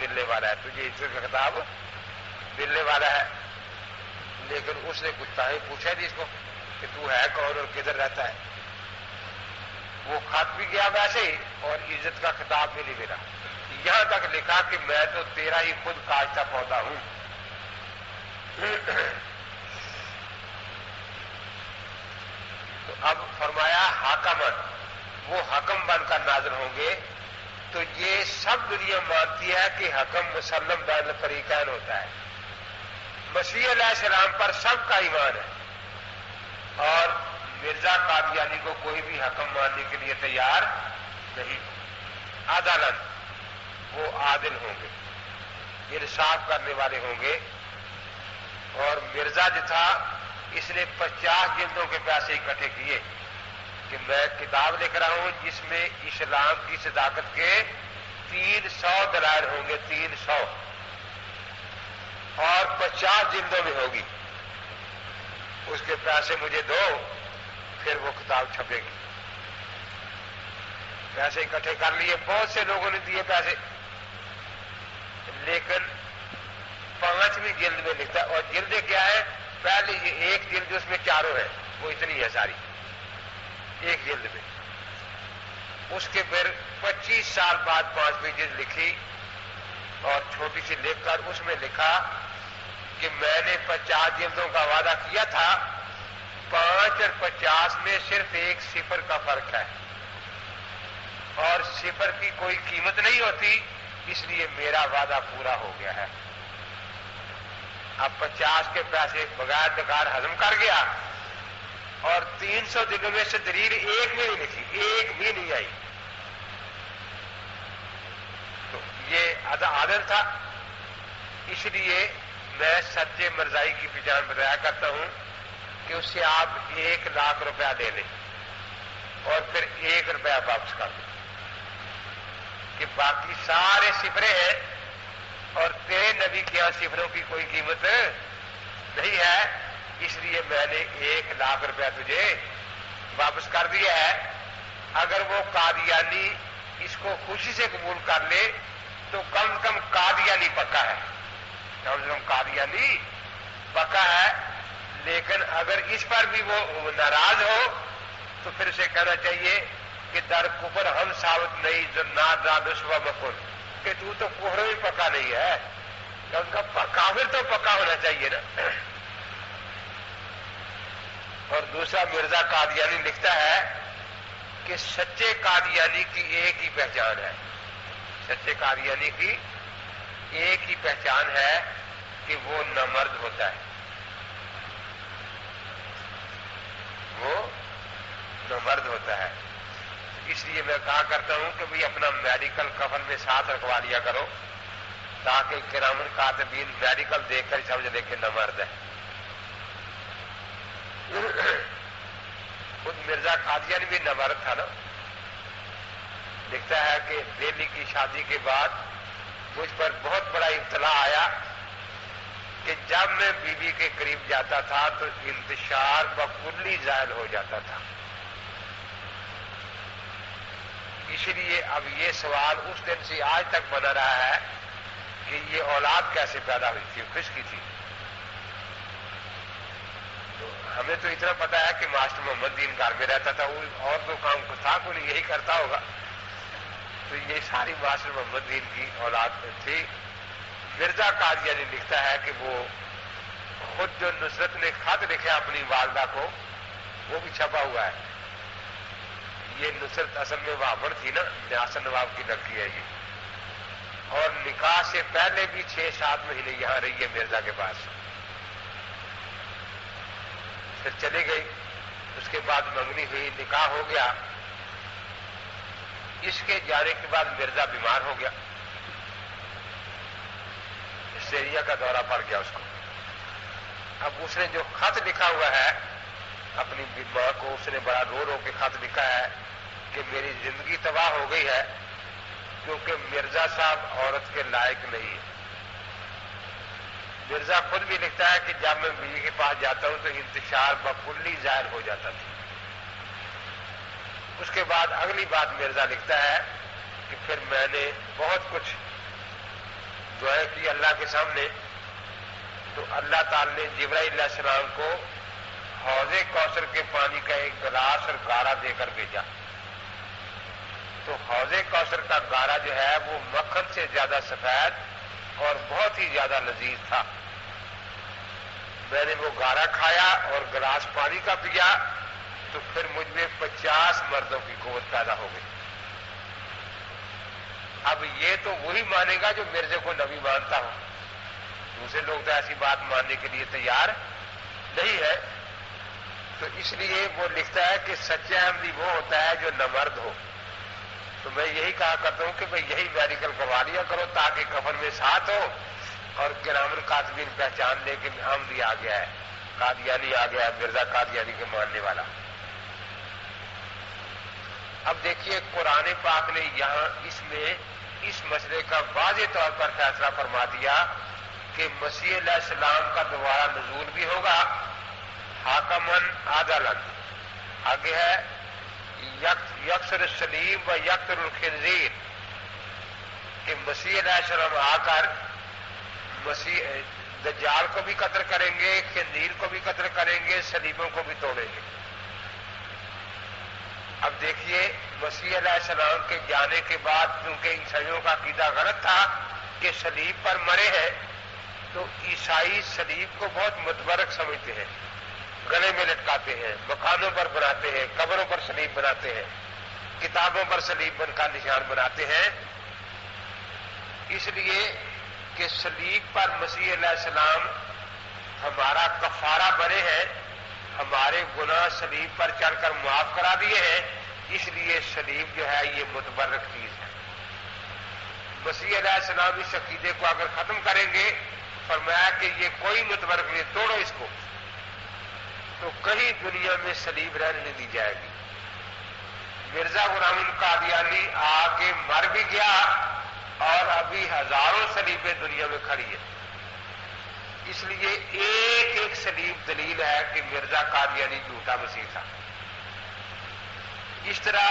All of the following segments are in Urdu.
ملنے والا ہے، تجھے عزت کا خطاب ملنے والا ہے. لیکن اس نے کچھ تاہی پوچھا نہیں اس کو کہ تو ہے کون اور کدھر رہتا ہے. وہ خط بھی گیا ویسے ہی اور عزت کا خطاب بھی نہیں ملا. یہاں تک لکھا کہ میں تو تیرا ہی خود کاشتہ پودا ہوں. تو اب فرمایا حاکمن، وہ حکم بن کر نازل ہوں گے. تو یہ سب دنیا مانتی ہے کہ حکم مسلم بین الفریقین ہوتا ہے. مسیح علیہ السلام پر سب کا ایمان ہے اور مرزا قادیانی کو کوئی بھی حکم ماننے کے لیے تیار نہیں. عدالت، وہ عادل ہوں گے، انصاف کرنے والے ہوں گے. اور مرزا جو تھا اس نے 50 جلدوں کے پیسے اکٹھے کیے کہ میں کتاب لکھ رہا ہوں جس میں اسلام کی صداقت کے 300 دلائل ہوں گے، 300، اور 50 جلدوں میں ہوگی. اس کے پیسے مجھے دو، پھر وہ کتاب چھپے گی. پیسے اکٹھے کر لیے، بہت سے لوگوں نے دیے پیسے، لیکن 5ویں جلد میں لکھتا ہے. اور جلدیں کیا ہے؟ پہلی یہ ایک جلد اس میں چاروں ہے، وہ اتنی ہے ساری ایک جلد میں. اس کے پھر 25 سال بعد 5ویں جلد لکھی اور چھوٹی سی لکھ کر اس میں لکھا کہ میں نے 50 جلدوں کا وعدہ کیا تھا، 5 اور 50 میں صرف ایک صفر کا فرق ہے اور صفر کی کوئی قیمت نہیں ہوتی، اس لیے میرا وعدہ پورا ہو گیا ہے. اب 50 کے پیسے بغیر ڈکار ہضم کر گیا اور 300 دنوں میں سے دلیل ایک بھی نہیں لکھی، ایک بھی نہیں آئی. تو یہ عادل تھا. اس لیے میں سچے مرزائی کی پہچان بتایا کرتا ہوں کہ اس سے آپ 1,00,000 روپیہ لے لیں اور پھر 1 روپیہ واپس کر دیں کہ باقی سارے صفرے ہیں اور تیرے نبی کے یہاں صفروں کی کوئی قیمت نہیں ہے، اس لیے میں نے 1,00,000 روپیہ تجھے واپس کر دیا ہے. اگر وہ قادیانی اس کو خوشی سے قبول کر لے تو کم سے کم قادیانی پکا ہے، کم سے کم قادیانی پکا ہے. لیکن اگر اس پر بھی وہ ناراض ہو تو پھر اسے کہنا چاہیے کہ در کفر ہم ثابت نہیں دسوا مکن، کہ تو کفر بھی پکا نہیں ہے، ان کا کافر تو پکا ہونا چاہیے نا. اور دوسرا مرزا قادیانی لکھتا ہے کہ سچے قادیانی کی ایک ہی پہچان ہے، سچے قادیانی کی ایک ہی پہچان ہے کہ وہ نامرد ہوتا ہے، وہ نامرد ہوتا ہے. اس لیے میں کہا کرتا ہوں کہ بھئی اپنا میڈیکل کفن میں ساتھ رکھوا لیا کرو تاکہ کرامن کاتبین میڈیکل دیکھ کر سمجھ لے کہ نامرد ہے. خود مرزا قادیانی بھی نامرد تھا نا. لکھتا ہے کہ دہلی کی شادی کے بعد مجھ پر بہت بڑا ابتلا آیا کہ جب میں بیوی کے قریب جاتا تھا تو انتشار بکلی زائل ہو جاتا تھا. اس لیے اب یہ سوال اس دن سے آج تک بنا رہا ہے کہ یہ اولاد کیسے پیدا ہوئی تھی، کس کی تھی. تو ہمیں تو اتنا پتا ہے کہ ماسٹر محمد دین گھر میں رہتا تھا، وہ اور تو کام تھا کوئی نہیں، یہی کرتا ہوگا. تو یہ ساری ماسٹر محمد دین کی اولاد تھی. مرزا قادیانی لکھتا ہے کہ وہ خود جو نصرت نے خط لکھا اپنی والدہ کو وہ بھی چھپا ہوا ہے. یہ نصرت اصل میں وابڑ تھی نا، نیاسر نواب کی لڑکی ہے یہ، اور نکاح سے پہلے بھی 6-7 مہینے یہاں رہی ہے مرزا کے پاس. پھر چلی گئی، اس کے بعد منگنی ہوئی، نکاح ہو گیا. اس کے جانے کے بعد مرزا بیمار ہو گیا، سیریا کا دورہ پڑ گیا اس کو. اب اس نے جو خط لکھا ہوا ہے اپنی ماں کو، اس نے بڑا رو رو کے خط لکھا ہے کہ میری زندگی تباہ ہو گئی ہے کیونکہ مرزا صاحب عورت کے لائق نہیں ہے. مرزا خود بھی لکھتا ہے کہ جب میں بیوی کے پاس جاتا ہوں تو انتشار بکلی ظاہر ہو جاتا تھا. اس کے بعد اگلی بات مرزا لکھتا ہے کہ پھر میں نے بہت کچھ دعائیں کی اللہ کے سامنے، تو اللہ تعالی نے جبرائیل علیہ السلام کو حوض کوثر کے پانی کا ایک گلاس اور گارا دے کر بھیجا. تو حوض کوثر کا گارا جو ہے وہ مکھن سے زیادہ سفید اور بہت ہی زیادہ لذیذ تھا. میں نے وہ گارا کھایا اور گلاس پانی کا پیا تو پھر مجھ میں 50 مردوں کی قوت پیدا ہو گئی. اب یہ تو وہی مانے گا جو مرزے کو نبی مانتا ہو، دوسرے لوگ تو ایسی بات ماننے کے لیے تیار نہیں ہے. تو اس لیے وہ لکھتا ہے کہ سچا احمدی وہ ہوتا ہے جو نامرد ہو. تو میں یہی کہا کرتا ہوں کہ بھئی یہی میڈیکل کروا لیا کرو تاکہ کفن میں ساتھ ہو اور کرام الکاتبین پہچان لے کہ احمدی آ گیا ہے، قادیانی آ گیا ہے، مرزا قادیانی کے ماننے والا. اب دیکھیے قرآن پاک نے یہاں اس مسئلے کا واضح طور پر فیصلہ فرما دیا کہ مسیح علیہ السلام کا دوبارہ نزول بھی ہوگا، حاکمن عادلن. آگے ہے یکسر الصلیب و یقتل الخنزیر، کہ مسیح علیہ السلام آ کر دجال کو بھی قتل کریں گے، خنزیر کو بھی قتل کریں گے، صلیبوں کو بھی توڑیں گے. اب دیکھیے مسیح علیہ السلام کے جانے کے بعد کیونکہ عیسائیوں کا عقیدہ غلط تھا کہ صلیب پر مرے ہیں، تو عیسائی صلیب کو بہت متبرک سمجھتے ہیں، گلے میں لٹکاتے ہیں، مکانوں پر بناتے ہیں، قبروں پر صلیب بناتے ہیں، کتابوں پر صلیب بن کا نشان بناتے ہیں. اس لیے کہ صلیب پر مسیح علیہ السلام ہمارا کفارہ بنے ہیں، ہمارے گناہ صلیب پر چڑھ کر معاف کرا دیے ہیں، اس لیے صلیب جو ہے یہ متبرک چیز ہے. مسیح علیہ السلام اس عقیدے کو اگر ختم کریں گے، فرمایا کہ یہ کوئی متبرک نہیں، توڑو اس کو، تو کہیں دنیا میں صلیب رہنے نہیں دی جائے گی. مرزا غلام القادیانی آ کے مر بھی گیا اور ابھی ہزاروں صلیبیں دنیا میں کھڑی ہیں. اس لیے ایک ایک صلیب دلیل ہے کہ مرزا قادیانی جھوٹا مسیح تھا. اس طرح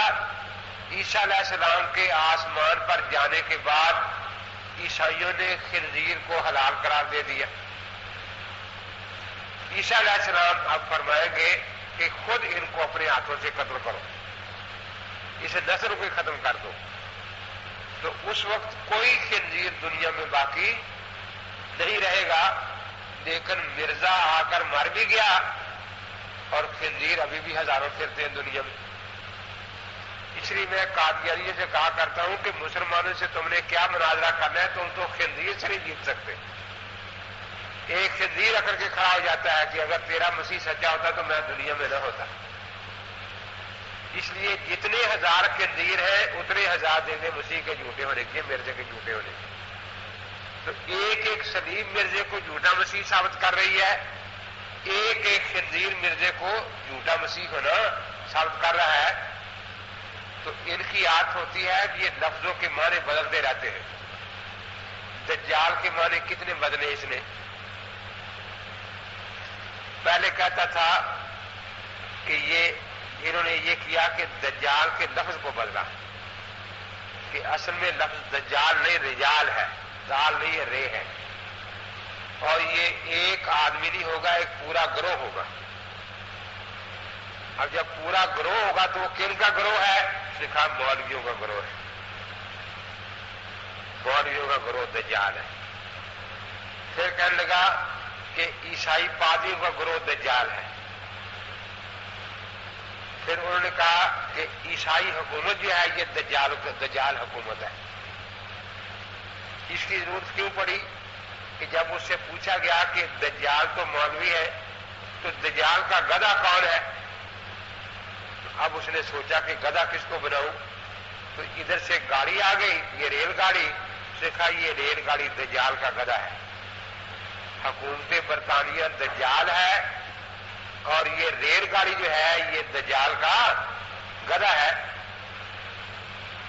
عیسیٰ علیہ السلام کے آسمان پر جانے کے بعد عیسائیوں نے خنزیر کو حلال قرار دے دیا. عیسیٰ علیہ السلام اب فرمائیں گے کہ خود ان کو اپنے ہاتھوں سے قتل کرو، اسے نسل کو ختم کر دو. تو اس وقت کوئی خنزیر دنیا میں باقی نہیں رہے گا. لیکن مرزا آ کر مر بھی گیا اور خنزیر ابھی بھی ہزاروں پھرتے ہیں دنیا میں. اس لیے میں قادیانیوں سے کہا کرتا ہوں کہ مسلمانوں سے تم نے کیا مناظرہ کرنا ہے، تم تو خنزیر سے نہیں جیت سکتے. ایک خنزیر اکڑ کے کھڑا ہو جاتا ہے کہ اگر تیرا مسیح سچا ہوتا تو میں دنیا میں نہ ہوتا. اس لیے جتنے ہزار خنزیر ہیں اتنے ہزار دیں گے مسیح کے جھوٹے ہونے کے، مرزے کے جھوٹے ہونے کے. تو ایک ایک صلیب مرزے کو جھوٹا مسیح ثابت کر رہی ہے، ایک ایک خنزیر مرزے کو جھوٹا مسیح ہونا ثابت کر رہا ہے. تو ان کی عادت ہوتی ہے کہ یہ لفظوں کے معنی بدلتے رہتے ہیں. دجال کے معنی کتنے بدلے اس نے؟ پہلے کہتا تھا کہ انہوں نے یہ کیا کہ دجال کے لفظ کو بدلا، کہ اصل میں لفظ دجال نہیں رجال ہے، دال نہیں ہے، رے ہے. اور یہ ایک آدمی نہیں ہوگا، ایک پورا گروہ ہوگا. اب جب پورا گروہ ہوگا تو وہ کن کا گروہ ہے؟ لکھا مولویوں کا گروہ ہے. مولویوں کا گروہ دجال ہے. پھر کہنے لگا کہ عیسائی پادریوں کا گروہ دجال ہے. پھر انہوں نے کہا کہ عیسائی حکومت جو ہے یہ دجال حکومت ہے. اس کی ضرورت کیوں پڑی؟ کہ جب اس سے پوچھا گیا کہ دجال تو مولوی ہے تو دجال کا گدھا کون ہے؟ اب اس نے سوچا کہ گدھا کس کو بناؤں، تو ادھر سے گاڑی آ گئی، یہ ریل گاڑی. اس نے کہا یہ ریل گاڑی دجال کا گدھا ہے. حکومت برطانیہ دجال ہے اور یہ ریل گاڑی جو ہے یہ دجال کا گدھا ہے.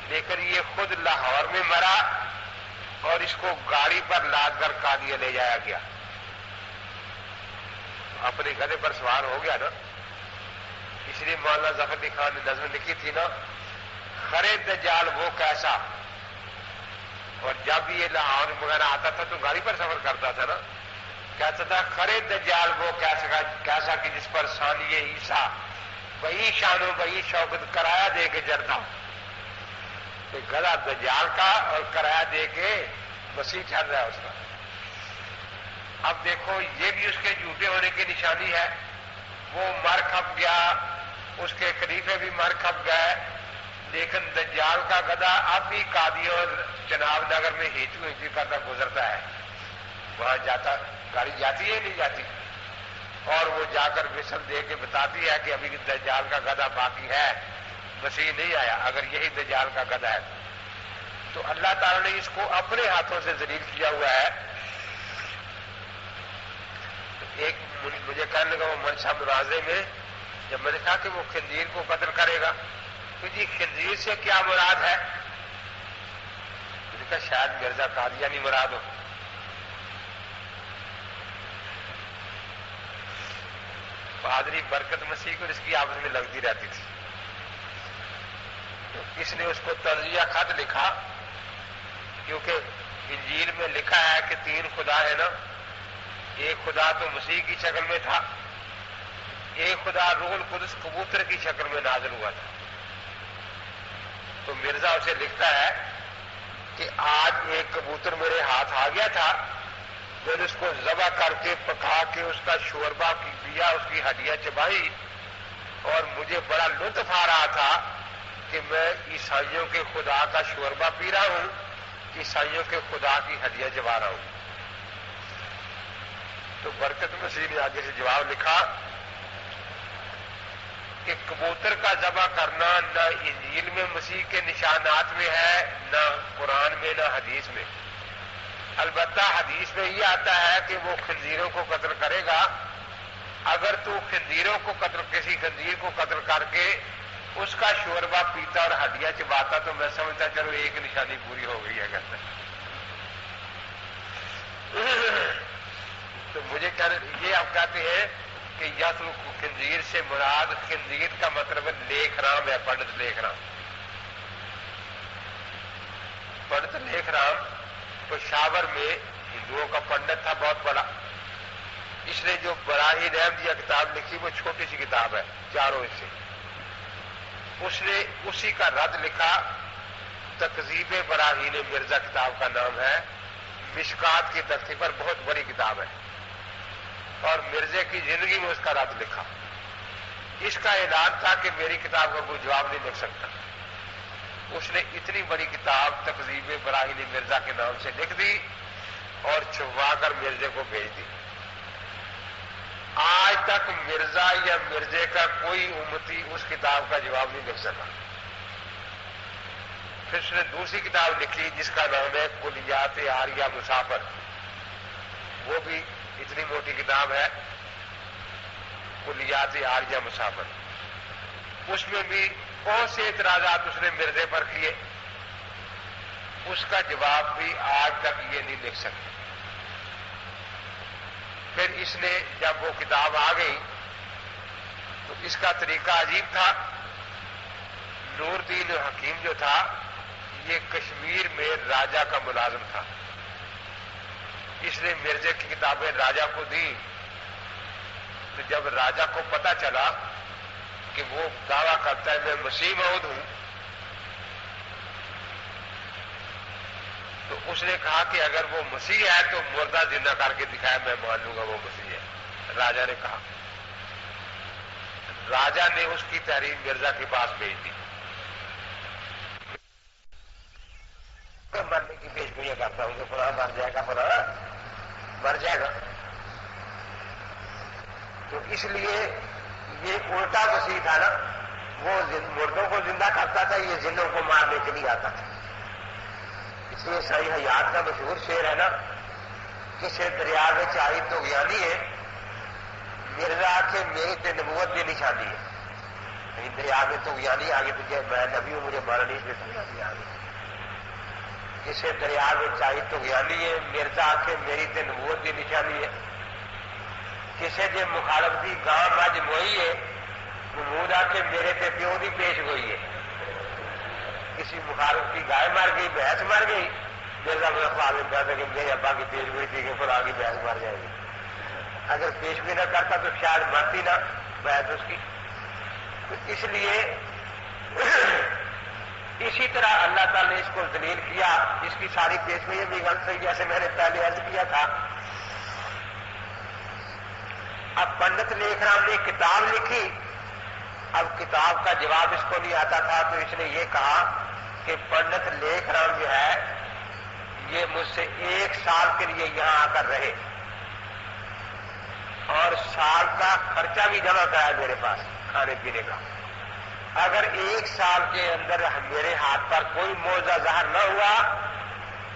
لیکن یہ خود لاہور میں مرا اور اس کو گاڑی پر لاد کر قادیہ لے جایا گیا. اپنے گدھے پر سوار ہو گیا نا. اس لیے مولانا ظفر علی خان نے نظم لکھی تھی نا، خرے دجال وہ کیسا اور جب یہ لاہور وغیرہ آتا تھا تو گاڑی پر سفر کرتا تھا نا. کہتا تھا خرے دجال وہ کیسا کہ جس پر ثانی عیسیٰ وہی شان و وہی شوکت کرایہ دے کے جڑتا. گدا دجال کا اور کرایہ دے کے مسیح چل رہا ہے اس کا. اب دیکھو یہ بھی اس کے جھوٹے ہونے کی نشانی ہے. وہ مر کھپ گیا, اس کے خلیفے بھی مر کھپ گئے, لیکن دجال کا گدا اب بھی قادی اور چناب نگر میں ہیچو کرتا گزرتا ہے. وہاں جاتا, گاڑی جاتی ہے نہیں جاتی, اور وہ جا کر وسل دے کے بتاتی ہے کہ ابھی دجال کا گدا باقی ہے, مسیح نہیں آیا. اگر یہی دجال کا گدا ہے تو اللہ تعالی نے اس کو اپنے ہاتھوں سے ذلیل کیا ہوا ہے. ایک مجھے کہنے لگا وہ منشا مناظرے میں, جب میں نے کہا کہ وہ خنزیر کو قتل کرے گا تو جی خنزیر سے کیا مراد ہے؟ میں نے کہا شاید مرزا قادیانی مراد ہو. پادری برکت مسیح کو اس کی آپس میں لگتی رہتی تھی. تو اس نے اس کو تجزیہ خط لکھا, کیونکہ انجیل میں لکھا ہے کہ 3 خدا ہے نا. ایک خدا تو مسیح کی شکل میں تھا, ایک خدا روح القدس کبوتر کی شکل میں نازل ہوا تھا. تو مرزا اسے لکھتا ہے کہ آج ایک کبوتر میرے ہاتھ آ گیا تھا, میں نے اس کو ذبح کر کے پکا کے اس کا شوربہ پیا, اس کی ہڈیاں چبائی, اور مجھے بڑا لطف آ رہا تھا کہ میں عیسائیوں کے خدا کا شوربہ پی رہا ہوں, عیسائیوں کے خدا کی ہڈیاں چبا رہا ہوں. تو برکت مسیح نے آگے سے جواب لکھا کہ کبوتر کا ذبح کرنا نہ انجیل میں مسیح کے نشانات میں ہے, نہ قرآن میں, نہ حدیث میں. البتہ حدیث میں یہ آتا ہے کہ وہ خنزیروں کو قتل کرے گا. اگر تو خنزیروں کو قتل, کسی خنزیر کو قتل کر کے اس کا شوربہ پیتا اور ہڈیاں چباتا تو میں سمجھتا چلو ایک نشانی پوری ہو گئی ہے. کہتا تو مجھے یہ آپ کہتے ہیں کہ یسل خنزیر سے مراد, خنزیر کا مطلب ہے لیکھ رام ہے, پنڈت لیکھ رام. پنڈت لیکھ رام پشاور میں ہندوؤں کا پنڈت تھا بہت بڑا. اس نے جو براہ رحمدیہ کتاب لکھی وہ چھوٹی سی کتاب ہے, 4 حصے. اس نے اسی کا رد لکھا, تکذیب براہین مرزا کتاب کا نام ہے. مشکات کی ترتیب پر بہت بڑی کتاب ہے, اور مرزے کی زندگی میں اس کا رد لکھا. اس کا اعلان تھا کہ میری کتاب کا کوئی جواب نہیں لکھ سکتا. اس نے اتنی بڑی کتاب تکذیب براہین مرزا کے نام سے لکھ دی اور چھپوا کر مرزے کو بھیج دی. آج تک مرزا یا مرزے کا کوئی امتی اس کتاب کا جواب نہیں لکھ سکا. پھر اس نے دوسری کتاب لکھی جس کا نام ہے کلیات آریہ مسافر. وہ بھی اتنی موٹی کتاب ہے, کلیات آریہ مسافر. اس میں بھی بہت سے اعتراضات اس نے مرزے پر کیے. اس کا جواب بھی آج تک یہ نہیں لکھ سکتے. پھر اس نے جب وہ کتاب آ گئی تو اس کا طریقہ عجیب تھا. نور الدین حکیم جو تھا یہ کشمیر میں راجا کا ملازم تھا. اس نے مرزے کی کتابیں راجا کو دی. تو جب راجا کو پتا چلا کہ وہ دعویٰ کرتا ہے میں مسیح موعود ہوں, تو اس نے کہا کہ اگر وہ مسیح ہے تو مردہ زندہ کر کے دکھایا, میں مان لوں گا وہ مسیح ہے. راجا نے کہا. راجا نے اس کی تحریر مرزا کے پاس بھیج دی. مرنے کی پیش گوئیاں کرتا ہوں کہ فلاں مر جائے گا, فلاں مر جائے گا. تو اس لیے یہ الٹا مسیح تھا نا, وہ مردوں کو زندہ کرتا تھا, یہ زندوں کو مارنے کے لیے آتا تھا. اس لیے صحیح حیات کا مشہور شعر ہے نا, کسی دریا میں آئی تو گیانی ہے, مرزا کے میری تے نبوت کی نشانی ہے. دریا میں تو گیانی آگے تجھے میں نبی ہوں, مجھے مارنی سے گیانی آ گئی. کسی دریا میں چاہی تو گیانی ہے, مرزا کے میری تے نبوت کی نشانی ہے. کسی جے مخالفتی گاں مجھ موئی ہے, محمود آ کے میرے تے پیو دی پیش گوئی ہے. کسی مخالف کی گائے مر گئی, بھینس مر گئی, مرزا میرے خواب میں کہتا کہ میرے ابا کی پیش ہوئی تھی کہ پھر آگے بحث مر جائے گی. اگر پیش بھی نہ کرتا تو شاید مرتی نہ بحث اس کی. تو اس لیے اسی طرح اللہ تعالیٰ نے اس کو ذلیل کیا. اس کی ساری پیشگوئیاں بھی غلط ہوئی جیسے میں نے پہلے عرض کیا تھا. اب پنڈت لیکھ رام نے کتاب لکھی. اب کتاب کا جواب اس کو نہیں آتا تھا تو اس نے یہ کہا کہ پنڈت لیکھ رام جو ہے یہ مجھ سے 1 سال کے لیے یہاں آ کر رہے اور سال کا خرچہ بھی جمع کرایا میرے پاس کھانے پینے کا. اگر 1 سال کے اندر میرے ہاتھ پر کوئی معجزہ ظاہر نہ ہوا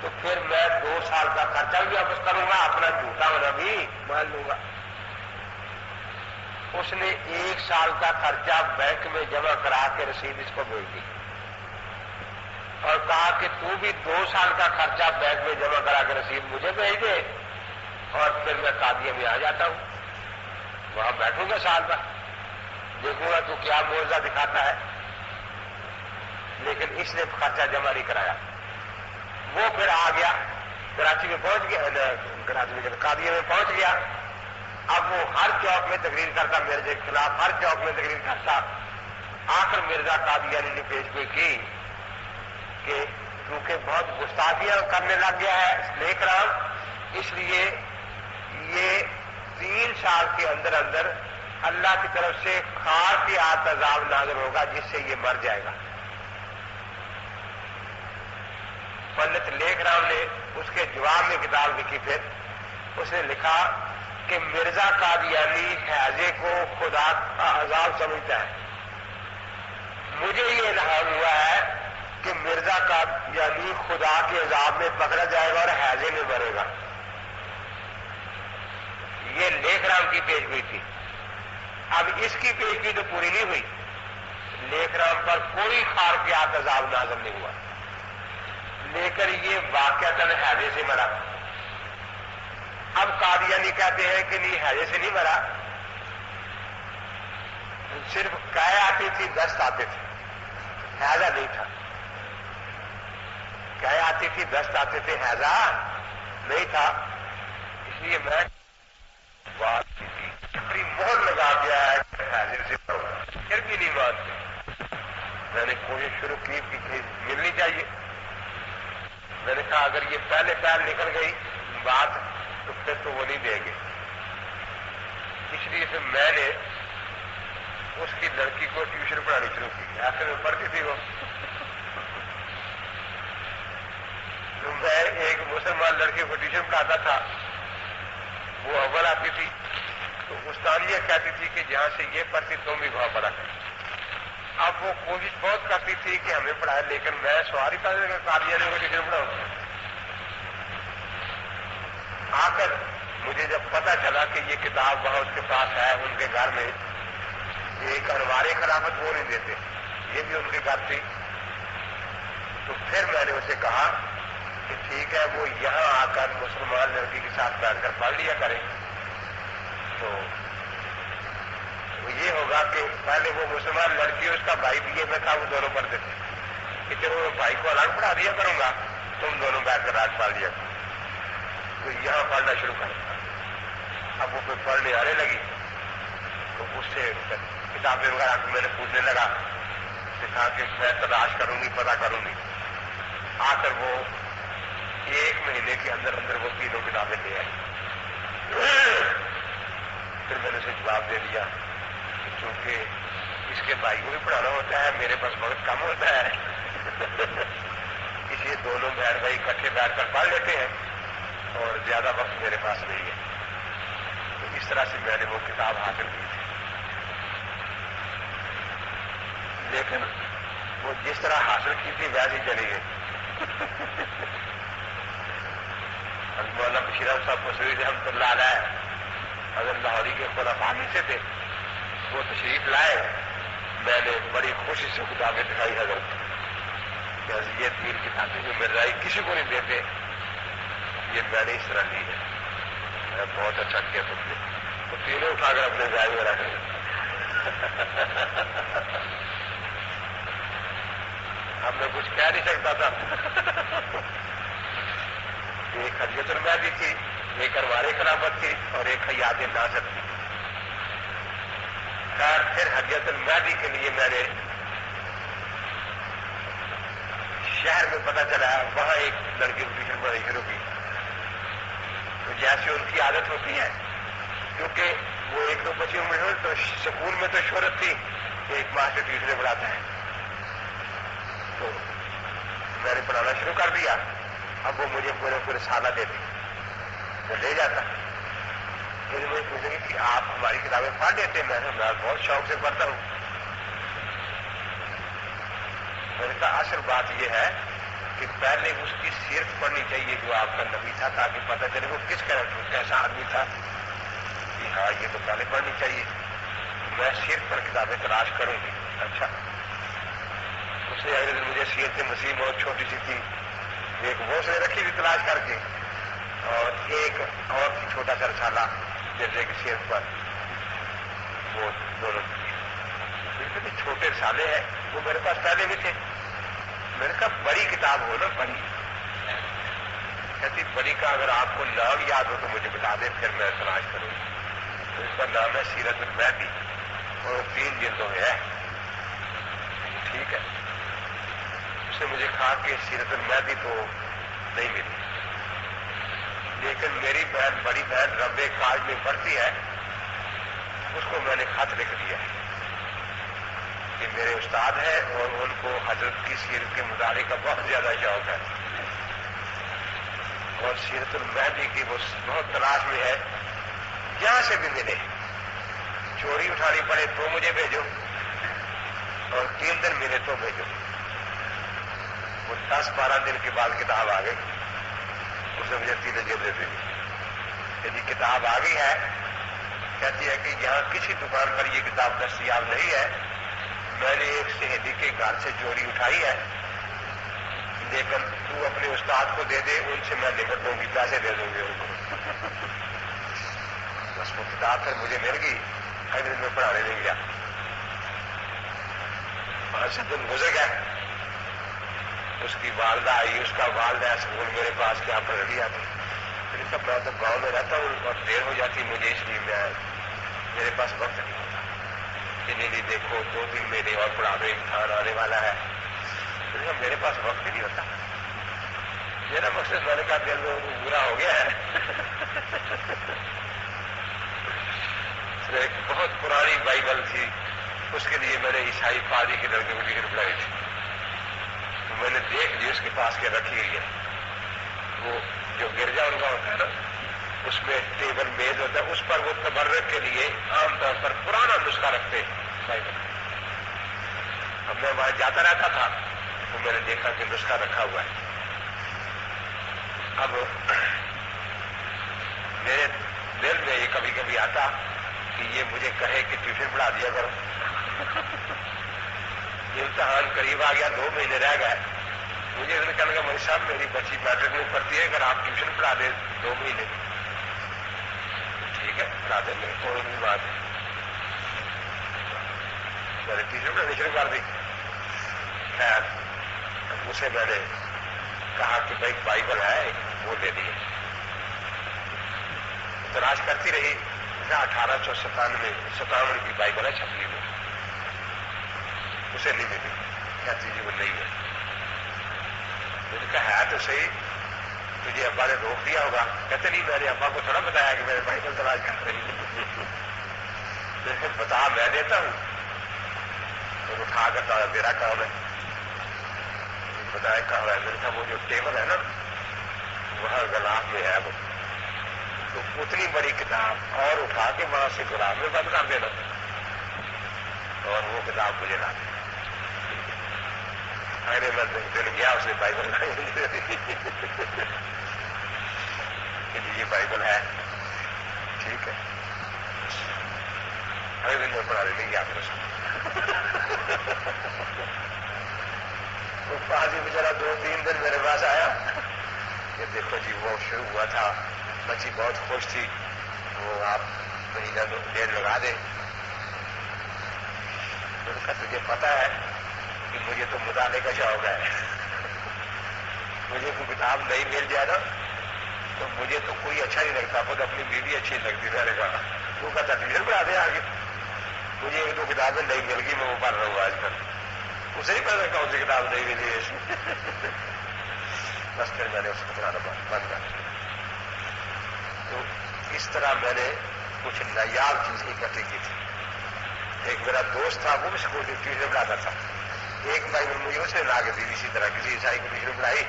تو پھر میں 2 سال کا خرچہ بھی واپس کروں گا, اپنا جھوٹا ہونا بھی مان لوں گا. اس نے 1 سال کا خرچہ بینک میں جمع کرا کے رسید اس کو بھیج دی اور کہا کہ تو بھی 2 سال کا خرچہ بینک میں جمع کرا کے رسید مجھے بھیج دے اور پھر میں قادیہ میں آ جاتا ہوں, وہاں بیٹھوں گا سال بھر, دیکھوں گا تو کیا معجزہ دکھاتا ہے. لیکن اس نے خرچہ جمع نہیں کرایا. وہ پھر آ گیا کراچی میں پہنچ گیا, کراچی میں قادیہ میں پہنچ گیا. اب وہ ہر چوک میں تقریر کرتا مرزا کے خلاف, ہر چوک میں تقریر کرتا. آخر مرزا قادیانی نے پیشگوئی کی کہ کیونکہ بہت گستاخیاں کرنے لگ گیا ہے لیکھ رام, اس لیے یہ 3 سال کے اندر اندر اللہ کی طرف سے خار کے آت عذاب نازل ہوگا جس سے یہ مر جائے گا. پنڈت لیکھ رام نے اس کے جواب میں کتاب لکھی. پھر اس نے لکھا کہ مرزا قادیانی حیضے کو خدا کا عذاب سمجھتا ہے. مجھے یہ الہام ہوا ہے کہ مرزا قادیانی خدا کے عذاب میں پکڑا جائے گا اور حیضے میں مرے گا. یہ لیکھ رام کی پیشگوئی تھی. اب اس کی پیشگوئی تو پوری نہیں ہوئی. لیکھ رام پر کوئی خارقیات عذاب نازل نہیں ہوا, لیکن یہ واقعتاً حیضے سے مرا. اب قادیانی کہتے ہیں کہ نہیں حیضے سے نہیں مرا, صرف قے آتی تھی, دست آتے تھے, حیضہ نہیں تھا. قے آتی تھی, دست آتے تھے, حیضہ نہیں تھا. اس لیے میں بات کی تھی بڑی مہر لگا دیا ہے حیضے سے پھر بھی نہیں مانتے. میں نے کوشش شروع کی کہ ملنی چاہیے. میں نے کہا اگر یہ پہلے نکل گئی بات تو پھر تو وہ نہیں دیں گے. اس لیے پھر میں نے اس کی لڑکی کو ٹیوشن پڑھانی شروع کی. آخر میں پڑھتی تھی وہ. تو میں ایک مسلمان لڑکی کو ٹیوشن پڑھاتا تھا, وہ اول آتی تھی تو استانیہ کہتی تھی کہ جہاں سے یہ پڑھتی تم بھی وہاں پڑھا کر. اب وہ کوشش بہت کرتی تھی کہ ہمیں پڑھائے, لیکن میں سواری پڑھنے قادیانی کو ٹیوشن پڑھاؤں. آ کر مجھے جب پتا چلا کہ یہ کتاب وہاں اس کے پاس ہے ان کے گھر میں, ایک انوار خلافت وہ نہیں دیتے, یہ بھی ان کے گھر تھی, تو پھر میں نے اسے کہا کہ ٹھیک ہے وہ یہاں آ کر مسلمان لڑکی کے ساتھ بیٹھ کر پڑھ لیا کرے. تو وہ یہ ہوگا کہ پہلے وہ مسلمان لڑکی اس کا بھائی بھی میں تھا, وہ دونوں پڑھتے تھے کہ چلو میں بھائی کو الگ پڑھا دیا کروں گا, تم دونوں بیٹھ کر آج پڑھ لیا کرو. تو یہاں پڑھنا شروع کرتا. اب وہ کوئی پڑھنے آنے لگی تو اس سے کتابیں وغیرہ کو میں نے پوچھنے لگا, کہا کہ میں تلاش کروں گی, پتا کروں گی. آ کر وہ 1 مہینے کے اندر اندر وہ 3 کتابیں لے آئی. پھر میں نے اسے جواب دے دیا کہ چونکہ اس کے بھائی کو بھی پڑھانا ہوتا ہے, میرے پاس وقت کم ہوتا ہے, اس لیے دونوں بہن بھائی اکٹھے بیٹھ کر پڑھ لیتے ہیں اور زیادہ وقت میرے پاس نہیں ہے. تو اس طرح سے میں نے وہ کتاب حاصل کی تھی. لیکن وہ جس طرح حاصل کی تھی ویسے ہی چلی گئی. مولانا بشیر احمد صاحب مسعودی رحمۃ اللہ علیہ اگر لاہوری کے خلفاء میں سے تھے, وہ تشریف لائے. میں نے بڑی خوشی سے کتابیں دکھائی حضرت کہ یہ 3 کتابیں جو مل رہی کسی کو نہیں دیتے, یہ میں نے اس طرح لی ہے. بہت اچھا کیا تم نے. تو تینوں اٹھا کر اپنے بیگ میں رکھ لیا. اب میں کچھ کہہ نہیں سکتا تھا. ایک حجیت المہدی تھی، ایک انوار خلافت تھی، اور ایک حیات ناصر تھی۔ خیر پھر حجیت المہدی کے لیے میں نے شہر میں پتہ چلا، وہاں ایک لڑکی کو ٹیوشن پڑھانی شروع کی۔ تو جیسے ان کی عادت ہوتی ہے، کیونکہ وہ ایک دو بچیوں میں تو سکول میں تو شہرت تھی کہ ایک ماسٹر ٹیوشن پڑھاتا ہے، تو میں نے پڑھانا شروع کر دیا۔ اب وہ مجھے پورے سالہ دیتی، میں لے جاتا۔ پھر مجھے پوچھیں گے کہ آپ ہماری کتابیں پڑھ لیتے ہیں؟ میں بہت شوق سے پڑھتا ہوں۔ میں نے کہا اصل بات یہ ہے کہ پہلے اس کی سیرت پڑھنی چاہیے جو آپ کا نبی تھا، تاکہ پتہ چلے وہ کس کریکٹر کیسا آدمی تھا۔ کہ ہاں یہ تو پہلے پڑھنی چاہیے، میں سیرت پر کتابیں تلاش کروں گی۔ اچھا، اس نے اگلے دن مجھے سیرت مسیح بہت چھوٹی سی تھی، ایک وہ سے رکھی ہوئی تلاش کر کے، اور ایک اور تھی چھوٹا سا رسالہ جیسے کہ سیرت پر، وہ دونوں چھوٹے رسالے ہیں، وہ میرے پاس پہلے بھی تھے۔ میں نے کہا بڑی کتاب ہو نا، بڑی۔ کہتی بڑی کا اگر آپ کو نام یاد ہو تو مجھے بتا دیں، پھر میں تلاش کروں گی۔ تو اس کا نام ہے سیرت المہدی، اور 3 جلدوں میں ہے۔ ٹھیک ہے، اس نے مجھے کہا کہ سیرت المہدی تو نہیں ملی، لیکن میری بہن، بڑی بہن رب کاج میں پڑھتی ہے، اس کو میں نے خط لکھ دیا ہے کہ میرے استاد ہیں اور ان کو حضرت کی سیرت کے مطالعے کا بہت زیادہ شوق ہے، اور سیرت المہدی کی وہ بہت تلاش میں ہے، جہاں سے بھی ملے، چوری اٹھانی پڑے تو مجھے بھیجو، اور 3 دن ملے تو بھیجو۔ وہ 10-12 دن کے بعد کتاب آ گئی، اس نے مجھے 3 جلدیں دے دی۔ یعنی کتاب آ گئی ہے، کہتی ہے کہ یہاں کسی دکان پر یہ کتاب دستیاب نہیں ہے، میں نے ایک سہیلی کے گھر سے چوری اٹھائی ہے، لیکن تو اپنے استاد کو دے دے، ان سے میں نمٹ دوں گی، پیسے دے دوں گی ان کو۔ بس وہ کتاب پھر مجھے مل گئی، اگلے دن میں پڑھانے نہیں گیا۔ 5 دن گزر گئے، اس کی والدہ آئی، اس کا والدہ سکول میرے پاس کیا پڑھ لیا تھا۔ میں تو گاؤں میں رہتا ہوں اور دیر ہو جاتی مجھے، اس لیے میرے پاس وقت نہیں ہوتا کہ نہیں دیکھو 2-3 مہینے اور پڑھا دو، امتحان آنے والا ہے۔ میرے پاس وقت نہیں ہوتا، میرا مقصد میں نے کہا دل میں برا ہو گیا ہے۔ ایک بہت پرانی بائبل تھی، اس کے لیے میں نے عیسائی پادری کے لڑکے کو ٹکٹ بلائی تھی، تو میں نے دیکھ لی اس کے پاس کے رکھی ہوئی ہے۔ وہ جو گرجا ان کا ہوتا ہے نا، اس میں ٹیبل میز ہوتا ہے، اس پر وہ تبرک کے لیے عام طور پر پرانا نسخہ رکھتے بائبل۔ اب میں وہاں جاتا رہتا تھا تو میں نے دیکھا کہ نسخہ رکھا ہوا ہے۔ اب میرے دل میں یہ کبھی کبھی آتا کہ یہ مجھے کہے کہ ٹیوشن پڑھا دیا کرو۔ امتحان قریب آ گیا، 2 مہینے رہ گئے، مجھے اس نے کہا مجھے صاحب میری بچی میٹرک میں پڑھتی ہے، اگر آپ ٹیوشن پڑھا دیں 2 مہینے، ٹھیک ہے پڑھا دیں گے، کوئی بھی بات ہے۔ میں نے ٹیوشن پڑھانی شروع کر دی۔ خیر اسے میں نے کہا کہ بھائی بائبل ہے وہ دے دیے، تلاش کرتی رہی، 1857 کی بائبل ہے چھپی ہوئی، اسے نہیں ملی، کہتی جی وہ نہیں ہے۔ میں نے کہا ہے تو صحیح، تجھے ابا نے روک دیا ہوگا؟ کہتے نہیں، میں نے ابا کو تھوڑا بتایا کہ میں بائبل تلاش کر رہی ہوں۔ لیکن بتا میں دیتا ہوں، تو اٹھا کر میرا کام ہے بتایا کہاں ہے۔ میں نے کہا وہ جو ٹیبل ہے نا وہاں غلاف میں ہے، وہ تو اتنی بڑی کتاب اور اٹھا کے وہاں سے غلاف میں بند کر دینا، اور وہ کتاب مجھے لا دی۔ میں دل گیا، اس نے بائبل یہ بائبل ہے، ٹھیک ہے، اگلے دن میں پڑھانے نہیں گیا پھر اس وہ پادری بیچارہ 2-3 دن میرے پاس آیا کہ دیکھو جی وہ شروع ہوا تھا، بچی بہت خوش تھی، وہ آپ مہینہ 1.5 لگا دیں۔ میں نے کہا تجھے پتا ہے کہ مجھے تو مطالعے کا شوق ہے، مجھے کوئی کتاب نہیں مل جائے نا تو مجھے تو کوئی اچھا نہیں لگتا، خود اپنی بیوی اچھی لگتی. میں نے کہا تو کہتا ٹیوشن پڑھا دے آگے. مجھے ایک دو کتابیں نہیں مل گئی، میں وہ پڑھ رہا ہوں آج کل. اسے نہیں پتا کون سی کتاب نہیں ملی ہے. بس پھر میں نے اس کو پڑھانا بند کر دیا. تو اس طرح میں نے کچھ نایاب چیزیں اکٹھی کی تھی. ایک میرا دوست تھا، وہ بھی اسکول کی ٹیوشن پڑھاتا تھا. ایک بائبل مجھے اس نے لا کے دی، اسی طرح کسی عیسائی کو ٹیوشن پڑھائی،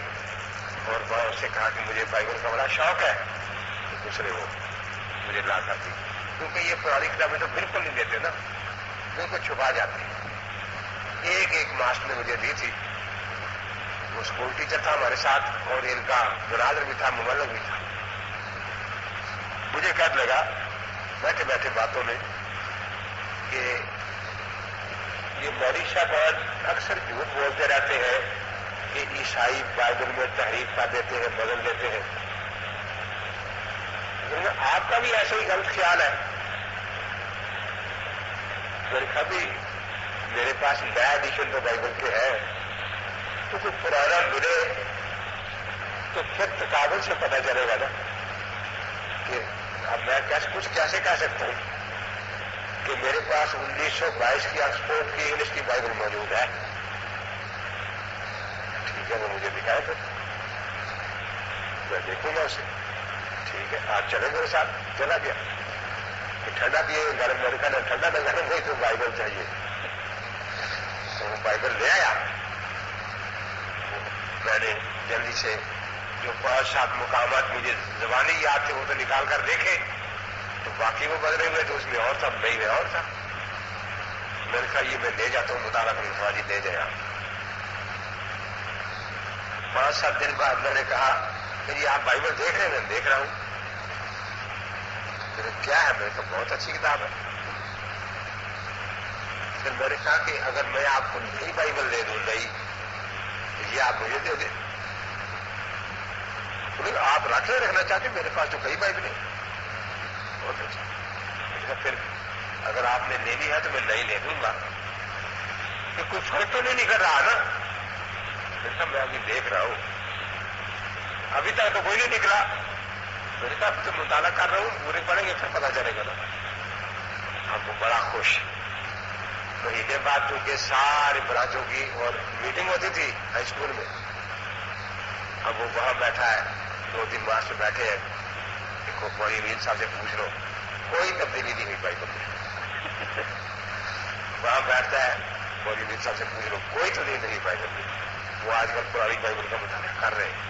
اور میں اس سے کہا کہ مجھے بائبل کا بڑا شوق ہے. تو دوسرے وہ مجھے لا کر دی، کیونکہ یہ پرانی کتابیں تو بالکل نہیں دیتے نا، بالکل چھپا جاتی ہیں. ایک ماسٹر نے مجھے دی تھی. وہ اسکول ٹیچر تھا ہمارے ساتھ، اور ان کا مناظر بھی تھا، مبلغ بھی تھا. مجھے کہنے لگا بیٹھے بیٹھے باتوں میں کہ یہ مولوی صاحب اکثر جھوٹ بولتے رہتے ہیں کہ عیسائی بائبل میں تحریف کر دیتے ہیں، بدل دیتے ہیں. آپ کا بھی ایسا ہی غلط خیال ہے. پھر کبھی میرے پاس نیا ایڈیشن تو بائبل کے ہے، تو کوئی پرانا ملے تو پھر تقابل سے پتہ چلے گا نا کہ اب میں کچھ کیسے کہہ سکتا ہوں کہ میرے پاس 1922 کی آکسفورڈ کی انگلش کی بائبل موجود ہے. ٹھیک ہے، وہ مجھے دکھائے تو میں دیکھوں گا اسے. ٹھیک ہے، آپ چلیں میرے ساتھ. چلا گیا کہ ٹھنڈا پیے گرم، میں نے کہا ٹھنڈا نہ گرم نہیں تو بائبل چاہیے. تو وہ بائبل لے آیا. میں نے جلدی سے جو 5-7 مقامات مجھے زبانی یاد تھے وہ تو نکال کر دیکھے، تو باقی وہ بدلے ہوئے تو اس میں اور تھا، نہیں میں اور تھا. میں نے کہا یہ میں لے جاتا ہوں مطالعہ کرنے. خواجی لے جائے. 5-7 دن بعد میں نے کہا کہ یہ آپ بائبل دیکھ رہے ہیں؟ میں دیکھ رہا ہوں. پھر کیا ہے؟ میں نے کہا بہت اچھی کتاب ہے. پھر میں نے کہا کہ اگر میں آپ کو نئی بائبل دے دوں، نئی، یہ آپ مجھے دے دیں. آپ رکھنا چاہتے، میرے پاس تو کئی بائبلیں. بہت اچھا. پھر اگر آپ نے لینی ہے تو میں نئی لے دوں گا. کہ کوئی فرق تو نہیں نکل رہا نا. میں ابھی دیکھ رہا ہوں، ابھی تک تو کوئی نہیں نکلا. میں نے کہا اب تو مطالعہ کر رہا ہوں، پورے پڑھیں گے پھر پتہ چلے گا نا. اب وہ بڑا خوش. مہینے بعد چونکہ سارے برانچوں کی اور میٹنگ ہوتی تھی ہائی اسکول میں. اب وہ وہاں بیٹھا ہے، 2-3 ماسٹر بیٹھے ہیں. دیکھو کوئی امین صاحب سے پوچھ لو، کوئی تبدیلی نہیں ہوئی بائبل میں. وہاں بیٹھتا ہے، کوئی امین صاحب سے پوچھ لو، کوئی تبدیلی نہیں بائبل میں. وہ آج کل پرانی بائبل کا مطالعہ کر رہے ہیں.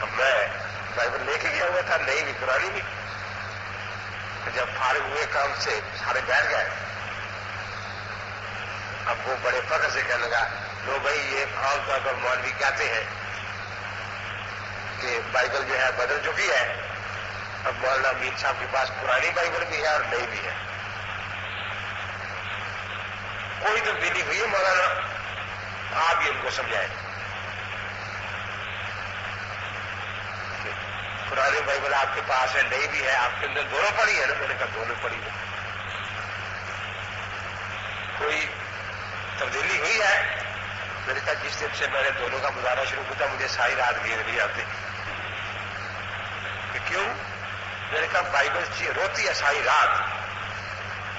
اب میں بائبل لے کے گیا ہوا تھا، نئی بھی پرانی بھی. جب فارغ ہوئے کام سے سارے بیٹھ گئے. اب وہ بڑے فخر سے کہنے لگا، لو بھائی یہ عام طور پر مولوی کہتے ہیں کہ بائبل جو ہے بدل چکی ہے. اب مولانا امین صاحب کے پاس پرانی بائبل بھی ہے اور نئی بھی ہے. کوئی تبدیلی ہوئی ہے مولانا؟ آپ ہی ان کو سمجھائیں. پرانی بائبل آپ کے پاس ہے، نئی بھی ہے، آپ کے اندر دونوں پڑھی ہے نا؟ میں نے کہا دونوں پڑھی ہے. کوئی تبدیلی ہوئی ہے؟ میں نے کہا جس دن سے میں نے دونوں کا مظاہرہ شروع کیا مجھے ساری رات نیند نہیں آتی. کہ کیوں؟ میں نے کہا بائبل روتی ہے ساری رات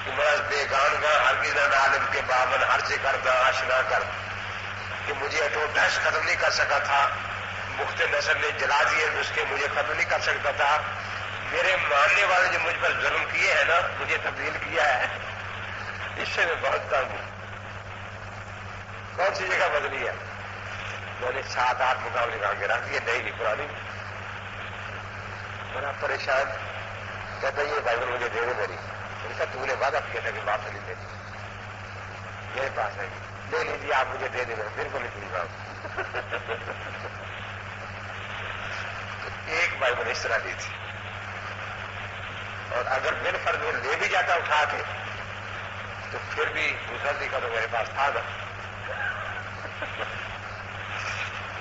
کہ مرض بے گان گاں ہرگز نہ عالم کے بابن ہر سے کردہ آشنا کر. کہ مجھے اٹو دہش ختم نہیں کر سکا تھا، مخت نسل نے جلا دیے نسخے مجھے ختم نہیں کر سکتا تھا. میرے ماننے والے جو مجھ پر ظلم کیے ہیں نا، مجھے تبدیل کیا ہے. اس سے میں بہت تنگ ہوں. کون سی جگہ بدلی ہے؟ میں نے 7-8 مقابلے کہا کے رکھ دیے، نئی نہیں پرانی. بڑا پریشان. کہتا یہ بائبل مجھے دے دے میری. میں نے کہا تو نے وعدہ کیا تھا کہ واپس نہیں دے دی. میرے پاس ہے، لے لیجیے آپ مجھے دے دیں. بالکل نہیں دوں گا. ایک بائبل اس طرح دی تھی. اور اگر بن فرض لے بھی جاتا اٹھا کے تو پھر بھی دوسرا دیکھا تو میرے پاس تھا نا.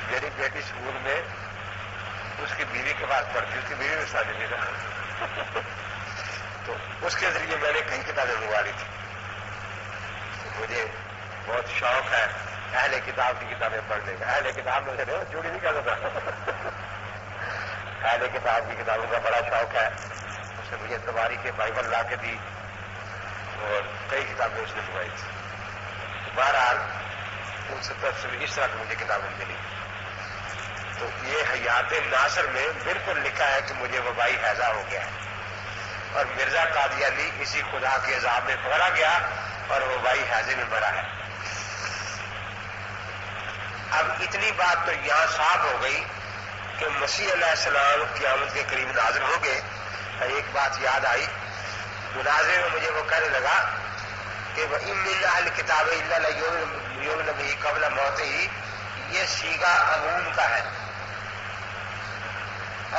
میری بیٹی اسکول میں اس کی بیوی کے پاس پڑھتی، اس کی بیوی میں شادی تھی نا، تو اس کے ذریعے میں نے کئی کتابیں منگوا لی تھی. مجھے بہت شوق ہے اہل کتاب کی کتابیں پڑھنے کا. اہل کتاب میں سے جوڑی نہیں کہتا تھا. اہل کتاب کی کتابوں کا بڑا شوق ہے. اس نے مجھے تباری کے بائبل لا کے دی اور کئی کتابیں اس نے منگوائی تھی. بہرحال ان سے طرف سے اس طرح کی مجھے کتابیں ملی. تو یہ حیات ناصر میں بالکل لکھا ہے کہ مجھے وبائی ہیضہ ہو گیا ہے اور مرزا قادیانی اسی خدا کے عذاب میں پکڑا گیا اور وبائی ہیضے میں مرا ہے. اب اتنی بات تو یہاں صاف ہو گئی کہ مسیح علیہ السلام قیامت کے قریب نازل ہو گئے. ایک بات یاد آئی, مناظرے میں مجھے وہ کہنے لگا کہ وَإِن مِّنْ أَهْلِ الْكِتَابِ إِلَّا لَيُؤْمِنُنَّ بِهِ قَبْلَ مَوْتِهِ, یہ صیغہ عموم کا ہے.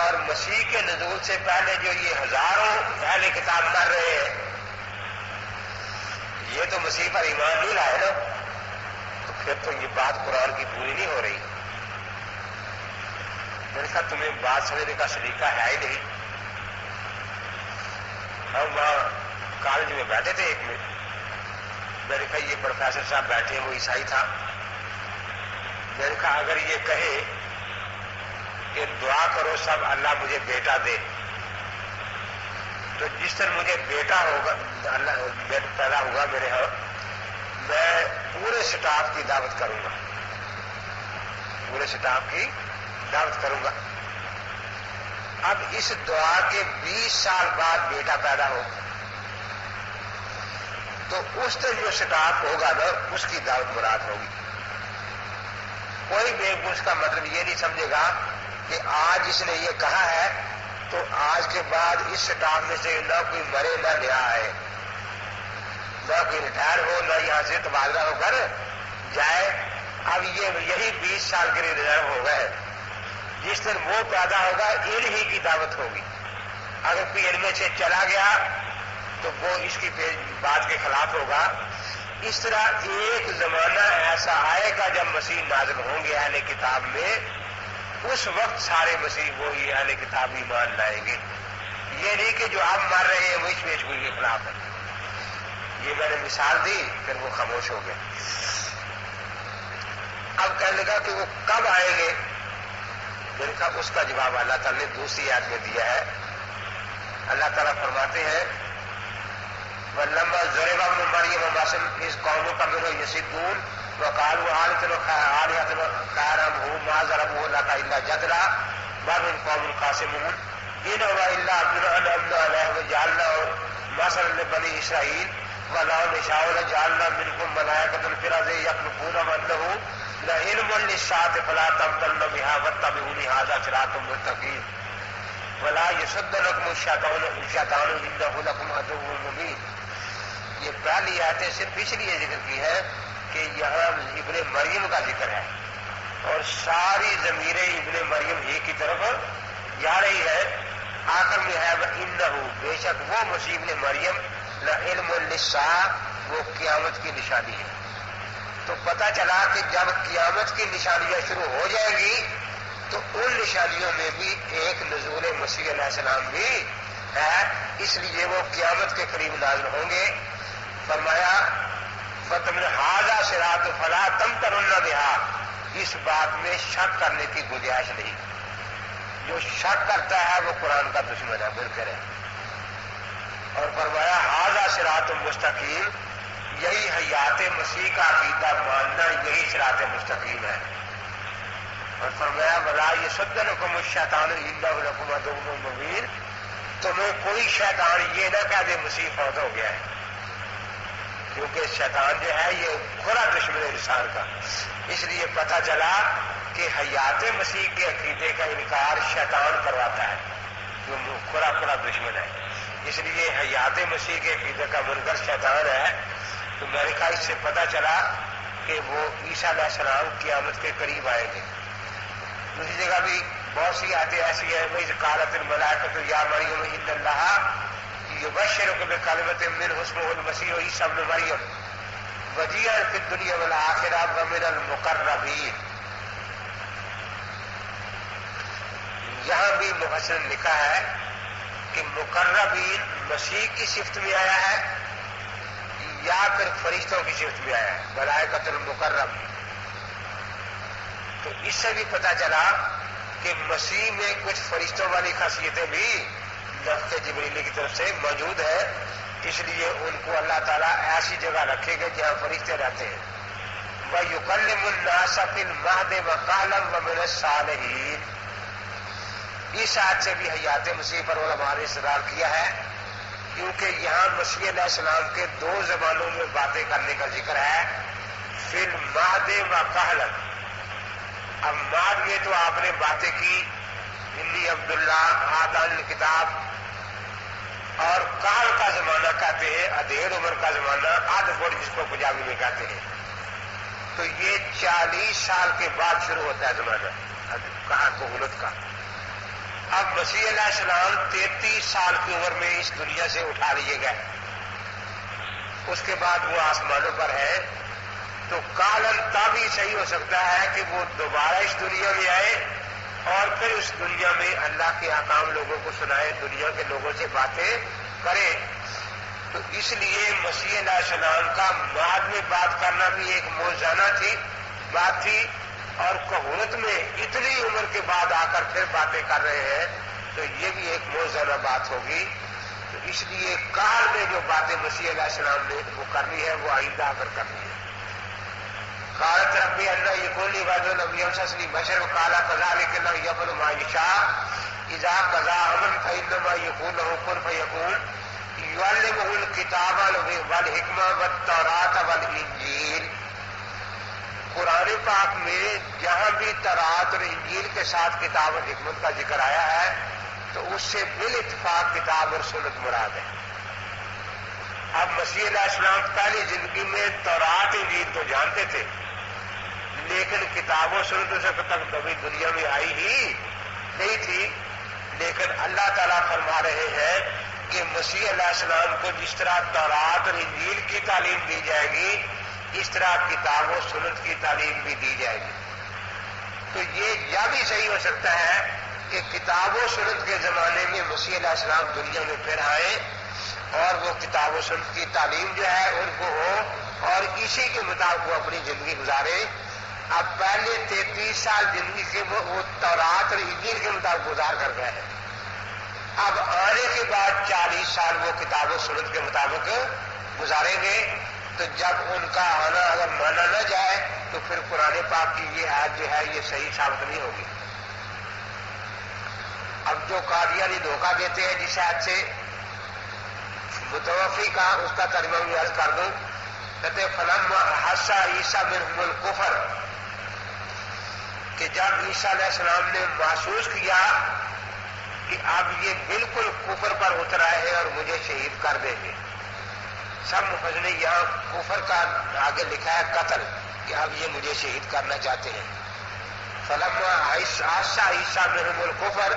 اور مسیح کے نزول سے پہلے جو یہ ہزاروں اہل کتاب کر رہے ہیں, یہ تو مسیح پر ایمان نہیں لائے نا, تو پھر تو یہ بات قرآن کی پوری نہیں ہو رہی. میں نے کہا تمہیں بات سمجھنے کا سلیقہ ہے ہی نہیں. ہم وہاں کالج میں بیٹھے تھے ایک میں نے کہا یہ پروفیسر صاحب بیٹھے وہ عیسائی تھا. میں نے کہا اگر یہ کہے کہ دعا کرو سب اللہ مجھے بیٹا دے, تو جس طرح مجھے بیٹا ہوگا اللہ پیدا ہوگا میرے ہاں, میں پورے سٹاف کی دعوت کروں گا, پورے سٹاف کی دعوت کروں گا. اب اس دعا کے 20 سال بعد بیٹا پیدا ہو تو اس دن جو سٹاف ہوگا نا اس کی دعوت مراد ہوگی. کوئی بھی اس کا مطلب یہ نہیں سمجھے گا کہ آج اس نے یہ کہا ہے تو آج کے بعد اس سٹاف میں سے نہ کوئی مرے نہ نیا آئے, نہ کوئی ریٹائر ہو, نہ یہاں سے تبادلہ ہو کر جائے. اب یہی 20 سال کے لیے ریزرو ہو گئے. جس دن وہ پیدا ہوگا ان ہی کی دعوت ہوگی. اگر کوئی ان میں سے چلا گیا تو وہ اس کی بات کے خلاف ہوگا. اس طرح ایک زمانہ ایسا آئے گا جب مسیح نازل ہوں گے اہل کتاب میں, اس وقت سارے مسیح وہی اہل کتاب ایمان لائیں گے. یہ نہیں کہ جو اب مر رہے ہیں وہ اس پیشگوئی کے خلاف ہے. یہ میں نے مثال دی, پھر وہ خاموش ہو گئے. اب کہنے لگا کہ وہ کب آئیں گے. میں نے کہا اس کا جواب اللہ تعالیٰ نے دوسری آیت میں دیا ہے. اللہ تعالیٰ فرماتے ہیں وَلَمَّا ضُرِبَ ابْنُ مَرْيَمَ مَثَلًا إِذْ قَوْمُكَ مِنْهُ يَصِدُّونَ وَقَالُوا آلِهَةٌ خَيْرٌ مَا ضَرَبُوهُ لَكَ إِلَّا جَدَلًا بَلْ هُمْ قَوْمٌ خَاصِمُونَ إِنْ هُوَ إِلَّا عَبْدٌ أَنْعَمْنَا عَلَيْهِ وَجَعَلْنَاهُ مَثَلًا لِبَنِي إِسْرَائِيلَ وَلَوْ نَشَاءُ لَجَعَلْنَا مِنْكُم مَّلَائِكَةً فِي الْأَرْضِ يَخْلُفُونَ وَإِنَّهُ لَعِلْمٌ لِّلسَّاعَةِ فَلَا تَمْتَرُنَّ بِهَا وَاتَّبِعُونِ هَٰذَا صِرَاطٌ مُّسْتَقِيمٌ وَلَا يَصُدَّنَّكُمُ الشَّيْطَانُ إِنَّهُ لَكُمْ عَدُوٌّ مُّبِينٌ. یہ پہلی آیتیں صرف اس لیے ذکر کی ہے کہ یہاں ابن مریم کا ذکر ہے اور ساری ضمیر ابن مریم ہی کی طرف جا رہی ہے. آخر میں ہے وَإِنَّهُ, بے شک وہ مسیح ابن مریم لَعِلْمٌ لِّلسَّاعَةِ, وہ قیامت کی نشانی ہے. تو پتہ چلا کہ جب قیامت کی نشانیاں شروع ہو جائیں گی تو ان نشانیوں میں بھی ایک نزول مسیح علیہ السلام بھی ہے, اس لیے وہ قیامت کے قریب نازل ہوں گے. فرمایا فَتَمْنَ هَٰذَا صِرَاطٌ فَلَا تَمْتَرُنَّ بِهَا, اس بات میں شک کرنے کی گنجائش نہیں. جو شک کرتا ہے وہ قرآن کا دشمن ہے, منکر ہے. اور فرمایا هَٰذَا صِرَاطٌ مُّسْتَقِيمٌ, یہی حیات مسیح کا عقیدہ ماننا, یہی صراط مستقیم ہے. اور فرمایا وَلَا يَصُدَّنَكُمُ الشَّيْطَانُ إِنَّهُ لَكُمْ عَدُوٌّ مُّبِينٌ, تمہیں کوئی شیطان یہ نہ کہہ دے مسیح فوت ہو گیا ہے, کیونکہ شیطان جو ہے یہ کھلا دشمن ہے انسان کا. اس لیے پتہ چلا کہ حیات مسیح کے عقیدے کا انکار شیطان کرواتا ہے, جو کھلا دشمن ہے. اس لیے حیات مسیح کے عقیدے کا منکر شیطان ہے. تو میں نے کہا اس سے پتہ چلا کہ وہ عیسیٰ علیہ السلام قیامت کے قریب آئیں گے. دوسری جگہ بھی بہت سی آیتیں ایسی ہیں وَإِذْ قَالَتِ الْمَلَائِكَةُ يَا مَرْيَمُ إِنَّ اللَّهَ يُبَشِّرُكَ بِكَلِمَةٍ مِّنْهُ اسْمُهُ الْمَسِيحُ عِيسَىٰ ابْنُ مَرْيَمَ وَجِيهًا فِي الدُّنْيَا وَالْآخِرَةِ وَمِنَ الْمُقَرَّبِينَ. یہاں بھی مفسر نے لکھا ہے کہ مقربین مسیح کی صفت میں آیا ہے یا پھر فرشتوں کی صفت میں آیا ہے, ملائکۃ المقرب. تو اس سے بھی پتہ چلا کہ مسیح میں کچھ فرشتوں والی خاصیتیں بھی نفخ جبریلی کی طرف سے موجود ہے، اس لیے ان کو اللہ تعالیٰ ایسی جگہ رکھے گا جہاں فرشتے رہتے ہیں۔ وَيُكَلِّمُ النَّاسَ فِي الْمَهْدِ وَكَهْلًا وَمِنَ الصَّالِحِينَ۔ اس آیت سے بھی حیات مسیح پر علماء نے استدلال کیا ہے، کیونکہ یہاں مسیح علیہ السلام کے دو زبانوں میں باتیں کرنے کا ذکر ہے، فی المہد و کہلا۔ اب مہد میں تو آپ نے باتیں کی، انی عبداللہ آتانی الکتاب، اور کہل کا زمانہ کہتے ہیں ادھیڑ عمر کا زمانہ، آدھ بڑھ جس کو پنجابی میں کہتے ہیں، تو یہ 40 سال کے بعد شروع ہوتا ہے زمانہ کہا کہولت کا۔ اب مسیح علیہ السلام 33 سال کی عمر میں اس دنیا سے اٹھا لیے گئے، اس کے بعد وہ آسمانوں پر ہے، تو کالن تب ہی صحیح ہو سکتا ہے کہ وہ دوبارہ اس دنیا میں آئے اور پھر اس دنیا میں اللہ کے احکام لوگوں کو سنائے، دنیا کے لوگوں سے باتیں کرے۔ تو اس لیے مسیح علیہ السلام کا بعد میں بات کرنا بھی ایک موزانہ بات تھی، اور کہولت میں اتنی عمر کے بعد آ کر پھر باتیں کر رہے ہیں، تو یہ بھی ایک موزانہ بات ہوگی۔ تو اس لیے کال میں جو باتیں مسیح علیہ السلام نے وہ کرنی ہے، وہ آئندہ آ کر کرنی ہے۔ قالت ربی اللہ یکون لی ولد ولم یمسسنی بشر قال کذلک اللہ یفعل ما یشاء اذا قضى امرا فانما یقول له کن فیکون یعلمہ الکتاب والحکمہ والتوراۃ والانجیل۔ قرآن پاک میں جہاں بھی تورات اور انجیل کے ساتھ کتاب اور حکمت کا ذکر آیا ہے تو اس سے بال اتفاق کتاب اور سنت مراد ہے۔ اب مسیح علیہ السلام پہلی زندگی میں تورات انجیل تو جانتے تھے، لیکن کتاب و سنت سے تک کبھی دنیا میں آئی ہی نہیں تھی۔ لیکن اللہ تعالیٰ فرما رہے ہیں کہ مسیح علیہ السلام کو جس طرح تورات اور انجیل کی تعلیم دی جائے گی، اس طرح کتاب و سنت کی تعلیم بھی دی جائے گی۔ تو یہ بھی صحیح ہو سکتا ہے کہ کتاب و سنت کے زمانے میں مسیح علیہ السلام دنیا میں پھر آئے اور وہ کتاب و سنت کی تعلیم جو ہے ان کو ہو، اور اسی کے مطابق وہ اپنی زندگی گزارے۔ اب پہلے 33 سال زندگی کے وہ تورات اور انجیل کے مطابق گزار کر گئے ہیں، اب آنے کے بعد 40 سال وہ کتاب و سنت کے مطابق گزاریں گے۔ تو جب ان کا آنا اگر مانا نہ جائے تو پھر قرآن پاک کی یہ آیت جو ہے یہ صحیح ثابت نہیں ہوگی۔ اب جو قادیانی دھوکہ دیتے ہیں جس آیت سے متوفی کا، اس کا ترجمہ بھی عرض کر دوں، کہتے فلما احس عیسیٰ منہم الکفر، کہ جب عیسیٰ علیہ السلام نے محسوس کیا کہ اب یہ بالکل کفر پر اتر آئے ہیں اور مجھے شہید کر دیں گے۔ سب مفسرین نے یہاں کفر کا آگے لکھا ہے قتل، کہ اب یہ مجھے شہید کرنا چاہتے ہیں۔ فلما احس عیسیٰ منہم الکفر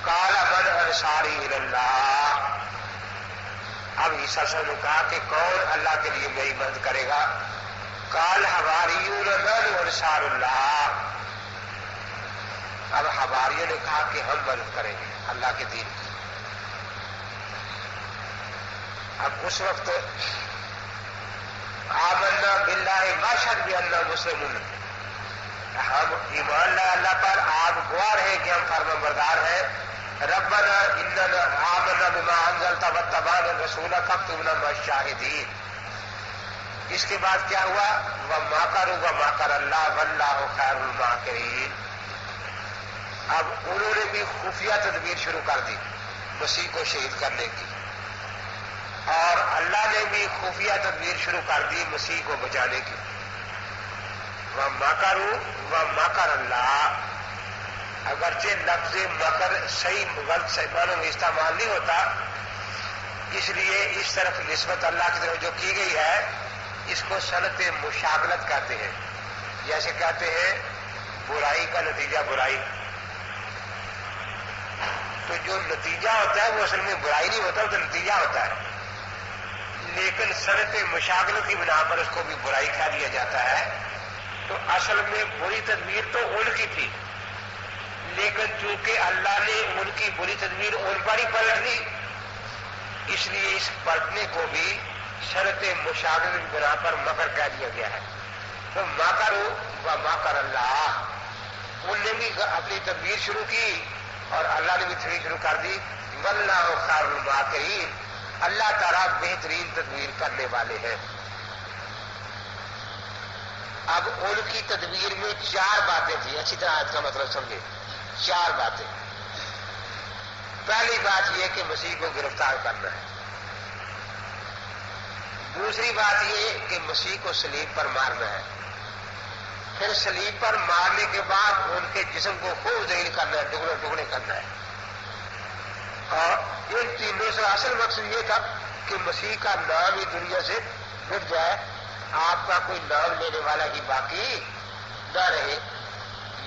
قال من انصاری الی اللہ۔ اب عیسیٰ صاحب نے کہا کہ کون اللہ کے لیے میری مدد کرے گا؟ قال حواریون نحن انصار اللہ۔ اب حواریوں نے کہا کہ ہم مدد کریں گے اللہ کے دین کی۔ اب اس وقت آمنا باللہ واشہد بأننا مسلمون، ہم ایمان لائے اللہ پر، آپ گواہ ہیں کہ ہم فرمان بردار ہیں۔ ربنا اننا آمنا بما انزلت واتبعنا الرسول فاکتبنا مع الشاہدین۔ اس کے بعد کیا ہوا؟ وَمَكَرُوا وَمَكَرَ اللَّهُ وَاللَّهُ خَيْرُ الْمَاكِرِينَ۔ اب انہوں نے بھی خفیہ تدبیر شروع کر دی مسیح کو شہید کرنے کی، اور اللہ نے بھی خفیہ تدبیر شروع کر دی مسیح کو بچانے کی۔ وَمَكَرُوا وَمَكَرَ اللَّهُ، اگرچہ لفظ مکر صحیح غلط معنوں میں استعمال نہیں ہوتا، اس لیے اس طرف نسبت اللہ کی طرف جو کی گئی ہے اس کو صنعت مشاغلت کہتے ہیں۔ جیسے کہتے ہیں برائی کا نتیجہ برائی، تو جو نتیجہ ہوتا ہے وہ اصل میں برائی نہیں ہوتا، وہ تو نتیجہ ہوتا ہے، لیکن صنعت مشاغلت کی بنا پر اس کو بھی برائی کہہ دیا جاتا ہے۔ تو اصل میں بری تدبیر تو ان کی تھی، لیکن چونکہ اللہ نے ان کی بری تدبیر ان پر ہی پلٹ دی، اس لیے اس پلٹنے کو بھی شرط مشاغلت کی بنا پر مکر کہہ دیا گیا ہے۔ تو مکروا ومکر اللہ، ان نے بھی اپنی تدبیر شروع کی اور اللہ نے بھی تدبیر شروع کر دی. واللہ خیر الماکرین، اللہ تعالیٰ بہترین تدبیر کرنے والے ہیں. اب ان کی تدبیر میں 4 باتیں تھیں. اچھی طرح آیت کا مطلب سمجھے. 4 باتیں. پہلی بات یہ کہ مسیح کو گرفتار کرنا ہے. دوسری بات یہ کہ مسیح کو صلیب پر مارنا ہے. پھر صلیب پر مارنے کے بعد ان کے جسم کو خوب ذلیل کرنا ہے، ٹکڑے ٹکڑے کرنا ہے. اور ان تینوں سے اصل مقصد یہ تھا کہ مسیح کا نام ہی دنیا سے مٹ جائے، آپ کا کوئی نام لینے والا ہی باقی نہ رہے.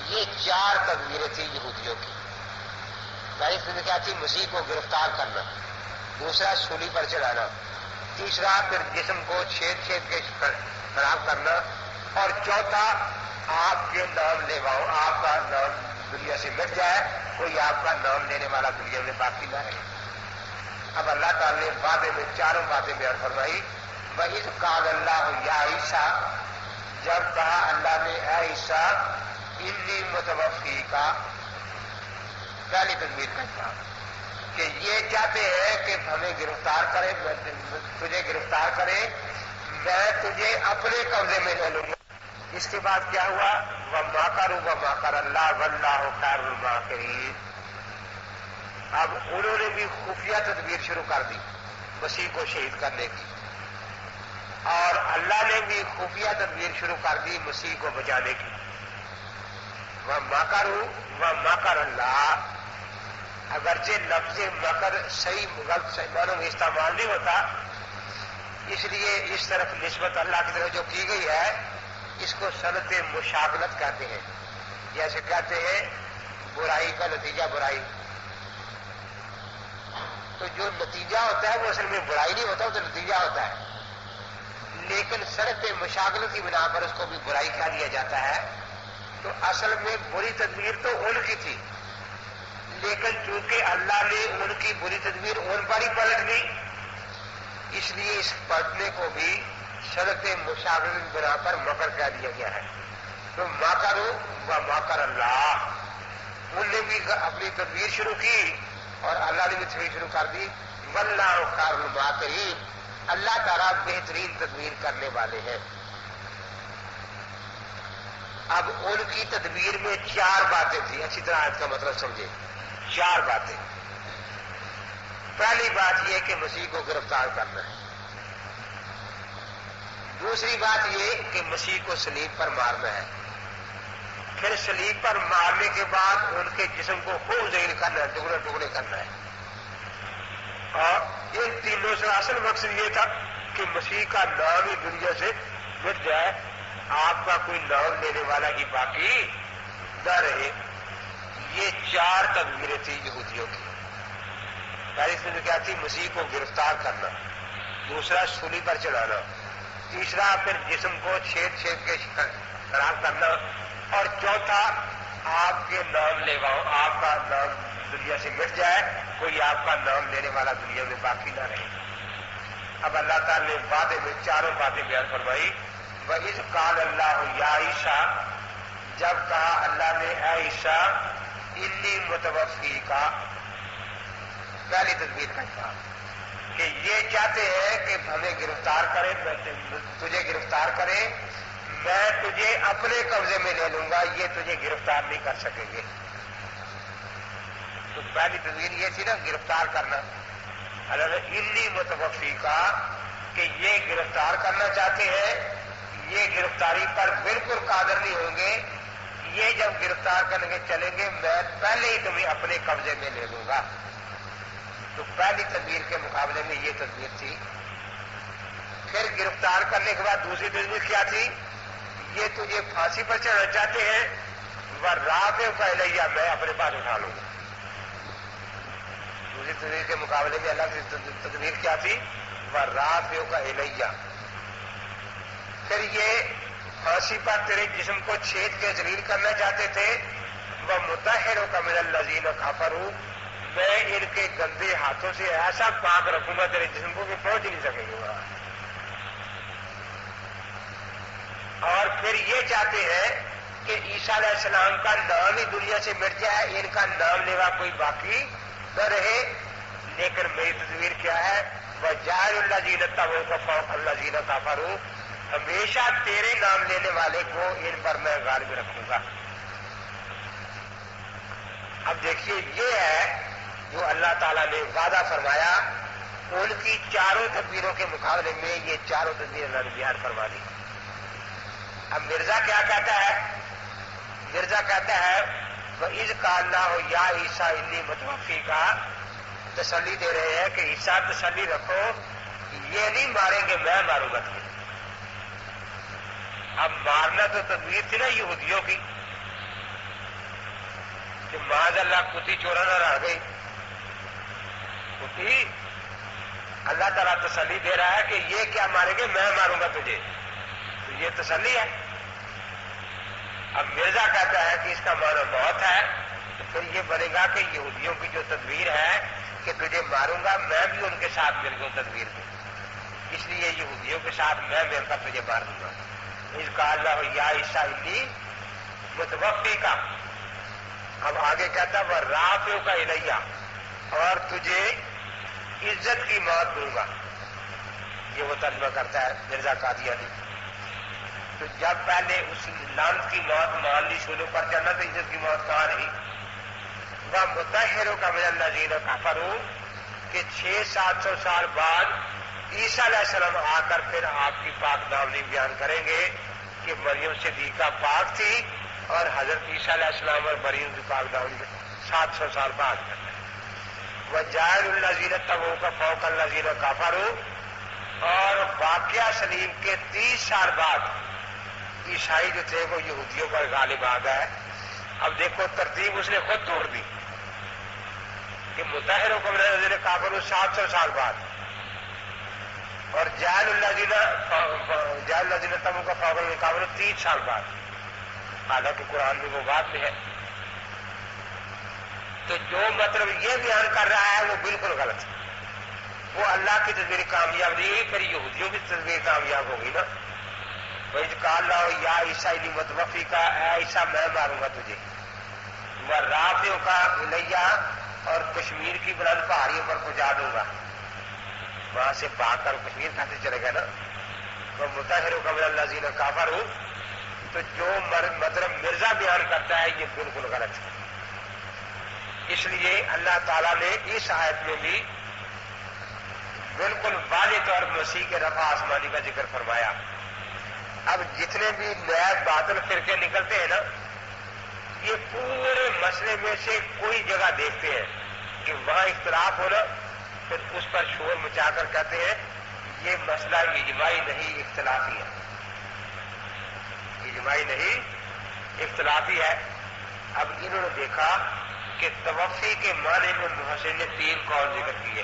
یہ 4 تدبیریں تھیں یہودیوں کی. پہلی تدبیر کیا تھی؟ مسیح کو گرفتار کرنا. دوسرا سولی پر چڑھانا. تیسرا پھر جسم کو چھید چھید کے خراب کرنا. اور چوتھا آپ کے نام لیواؤں، آپ کا نام دنیا سے مٹ جائے، کوئی آپ کا نام لینے والا دنیا میں باقی نہ رہے. اب اللہ تعالی نے وعدے میں 4 باتیں بیان فرمائی. وَإِذْ قَالَ اللَّهُ يَا عِيسَىٰ، جب کہا اللہ نے اے عیسیٰ اِنِّي مُتَوَفِّيكَ. پہلی تدبیر کا جواب کہ یہ چاہتے ہیں کہ ہمیں گرفتار کرے، تجھے گرفتار کرے، میں تجھے اپنے قبضے میں لے لوں گا. اس کے بعد کیا ہوا؟ وَمَكَرُوا وَمَكَرَ اللَّهُ وَاللَّهُ خَيْرُ الْمَاكِرِينَ. اب انہوں نے بھی خفیہ تدبیر شروع کر دی مسیح کو شہید کرنے کی، اور اللہ نے بھی خفیہ تدبیر شروع کر دی مسیح کو بچانے کی. وَمَكَرُوا وَمَكَرَ اللَّهُ. اگرچہ لفظ مکر صحیح غلط معنوں میں استعمال نہیں ہوتا، اس لیے اس طرف نسبت اللہ کی طرف جو کی گئی ہے اس کو صنعت مشاغلت کہتے ہیں. جیسے کہتے ہیں برائی کا نتیجہ برائی، تو جو نتیجہ ہوتا ہے وہ اصل میں برائی نہیں ہوتا، وہ تو نتیجہ ہوتا ہے. لیکن صنعت مشاغلت کی بنا پر اس کو بھی برائی کہہ دیا جاتا ہے. تو اصل میں بری تدبیر تو ان کی تھی، لیکن چونکہ اللہ نے ان کی بری تدبیر ان پر ہی پلٹ دی، اس لیے اس پلٹنے کو بھی صنعت مشاغلت بنا پر مکر کہہ دیا گیا ہے. تو مکروا ومکر اللہ، ان نے بھی اپنی تدبیر شروع کی اور اللہ نے بھی تدبیر شروع کر دی. واللہ خیر الماکرین، اللہ تعالیٰ بہترین تدبیر کرنے والے ہیں. اب ان کی تدبیر میں 4 باتیں تھیں. اچھی طرح آیت کا مطلب سمجھے. 4 باتیں. پہلی بات یہ کہ مسیح کو گرفتار کرنا ہے. دوسری بات یہ کہ مسیح کو صلیب پر مارنا ہے. پھر صلیب پر مارنے کے بعد ان کے جسم کو خوب ذلیل کرنا ہے، ٹکڑے ٹکڑے کرنا ہے. اور ان تینوں سے اصل مقصد یہ تھا کہ مسیح کا نام ہی دنیا سے مٹ جائے، آپ کا کوئی نام لینے والا ہی باقی نہ رہے. یہ 4 تدبیریں تھیں یہودیوں کی. پہلی تدبیر کیا تھی؟ مسیح کو گرفتار کرنا. دوسرا سولی پر چڑھانا. تیسرا پھر جسم کو چھید چھید کے خراب کرنا. اور چوتھا آپ کے نام لیواؤں، آپ کا نام دنیا سے مٹ جائے، کوئی آپ کا نام لینے والا دنیا میں باقی نہ رہے. اب اللہ تعالی نے وعدے میں 4 باتیں بیان فرمائی. وَإِذْ قَالَ اللَّهُ يَا عِيسَىٰ، جب کہا اللہ نے اے عیسیٰ اِنِّي مُتَوَفِّيكَ. پہلی تدبیر کا جواب کہ یہ چاہتے ہیں کہ ہمیں گرفتار کرے، تجھے گرفتار کرے، میں تجھے اپنے قبضے میں لے لوں گا، یہ تجھے گرفتار نہیں کر سکیں گے. تو پہلی تدبیر یہ تھی نا گرفتار کرنا. اللہ نے اِنِّي مُتَوَفِّيكَ کہ یہ گرفتار کرنا چاہتے ہیں، یہ گرفتاری پر بالکل قادر نہیں ہوں گے. یہ جب گرفتار کرنے کے چلیں گے میں پہلے ہی تمہیں اپنے قبضے میں لے لوں گا. تو پہلی تدبیر کے مقابلے میں یہ تدبیر تھی. پھر گرفتار کرنے کے بعد دوسری تدبیر کیا تھی؟ یہ تجھے پھانسی پر چڑھنا چاہتے ہیں، وَرَافِعُكَ إِلَيَّ، میں اپنے پاس اٹھا لوں گا. دوسری تدبیر کے مقابلے میں اللہ کی تدبیر کیا تھی؟ وَرَافِعُكَ إِلَيَّ. پھر یہ پھانسی پر تیرے جسم کو چھید کے ذلیل کرنا چاہتے تھے. وَمُطَهِّرُكَ مِنَ الَّذِينَ كَفَرُوا، میں ان کے گندے ہاتھوں سے ایسا پاک رکھوں گا تیرے جسم کو کہ پہنچ نہیں سکیں گے وہاں. اور پھر یہ چاہتے ہیں کہ عیسیٰ علیہ السلام کا نام ہی دنیا سے مٹ جائے، ان کا نام لیوا کوئی باقی نہ رہے. لیکن میری تصویر کیا ہے؟ وَجَعَلُ الَّذِينَ اتَّبَعُوكَ فَوْقَ الَّذِينَ كَفَرُوا، ہمیشہ تیرے نام لینے والے کو ان پر میں غالب رکھوں گا. اب دیکھیے یہ ہے جو اللہ تعالیٰ نے وعدہ فرمایا، ان کی چاروں تدبیروں کے مقابلے میں یہ چاروں تدبیریں اللہ نے بیان فرما دی. اب مرزا کیا کہتا ہے؟ مرزا کہتا ہے وَإِذْ قَالَ اللَّهُ يَا عِيسَىٰ إِنِّي مُتَوَفِّيكَ، تسلی دے رہے ہیں کہ عیسیٰ تسلی رکھو، یہ نہیں ماریں گے، میں ماروں گا تمہیں. اب مارنا تو تدبیر تھی نا یہودیوں کی کہ معاذ اللہ کتی چورا نہ رہ گئی. کتی اللہ تعالیٰ تسلی دے رہا ہے کہ یہ کیا ماریں گے، میں ماروں گا تجھے، تو یہ تسلی ہے. اب مرزا کہتا ہے کہ اس کا معنی موت ہے، تو پھر یہ بنے گا کہ یہودیوں کی جو تدبیر ہے کہ تجھے ماروں گا، میں بھی ان کے ساتھ مل کر تدبیر دوں، اس لیے یہودیوں کے ساتھ میں مل کر تجھے مار دوں گا. اذ قال اللہ یا عیسیٰ انی متوفیک. اب آگے کہتا وہ رافعک الیہ، اور تجھے عزت کی موت دوں گا. یہ وہ ترجمہ کرتا ہے مرزا قادیانی. تو جب پہلے اس لعنت کی موت مان لی شروع پر چلنا تو عزت کی موت کہاں رہی؟ وہ مطہرک من الذین کفروا، کہ 600-700 سال بعد عیسیٰ علیہ السلام آ کر پھر آپ کی پاک دامنی بیان کریں گے کہ مریم صدیقہ پاک تھی، اور حضرت عیسیٰ علیہ السلام اور مریم کی پاک دامنی 700 سال بعد کرنا ہے. وَجَعَلُ الَّذِينَ اتَّبَعُوكَ فَوْقَ الَّذِينَ كَفَرُوا، اور واقعہ سلیم کے 30 سال بعد عیسائی جو تھے وہ یہودیوں پر غالب آ گئے. اب دیکھو ترتیب اس نے خود توڑ دی کہ مطہروں کو میرے کافروں 700 سال بعد، اور جعل الذین تبو کا فوق کافر 30 سال بعد. حالانکہ قرآن میں وہ بات بھی ہے. تو جو مطلب یہ بیان کر رہا ہے وہ بالکل غلط ہے. وہ اللہ کی تصویر کامیاب نہیں ہوئی، پھر یہودیوں کی تصویر کامیاب ہوگی نا. وَإِذْ قَالَ اللَّهُ يَا عِيسَىٰ إِنِّي مُتَوَفِّيكَ، اے عیسیٰ میں ماروں گا تجھے. وَرَافِعُكَ إِلَيَّ، اور کشمیر کی بلند پہاڑیوں پر پہنچا دوں گا. وہاں سے بھاگ کر کشمیر کھاتے چلے گئے نا. وَمُطَهِّرُكَ مِنَ الَّذِينَ كَفَرُوا، تو جو مطلب مرزا بیان کرتا ہے یہ بالکل غلط ہے. اس لیے اللہ تعالیٰ نے اس آیت میں بھی بالکل واضح طور پر مسیح کے رفع آسمانی کا ذکر فرمایا. اب جتنے بھی نئے باطل فرقے نکلتے ہیں نا، یہ پورے مسئلے میں سے کوئی جگہ دیکھتے ہیں کہ وہاں اختلاف ہونا، پھر اس پر شور مچا کر کہتے ہیں یہ مسئلہ اجماعی نہیں اختلافی ہے. اجماعی نہیں اختلافی ہے. اب انہوں نے دیکھا کہ توفی کے معنی میں محسن نے 3 قول ذکر کیے.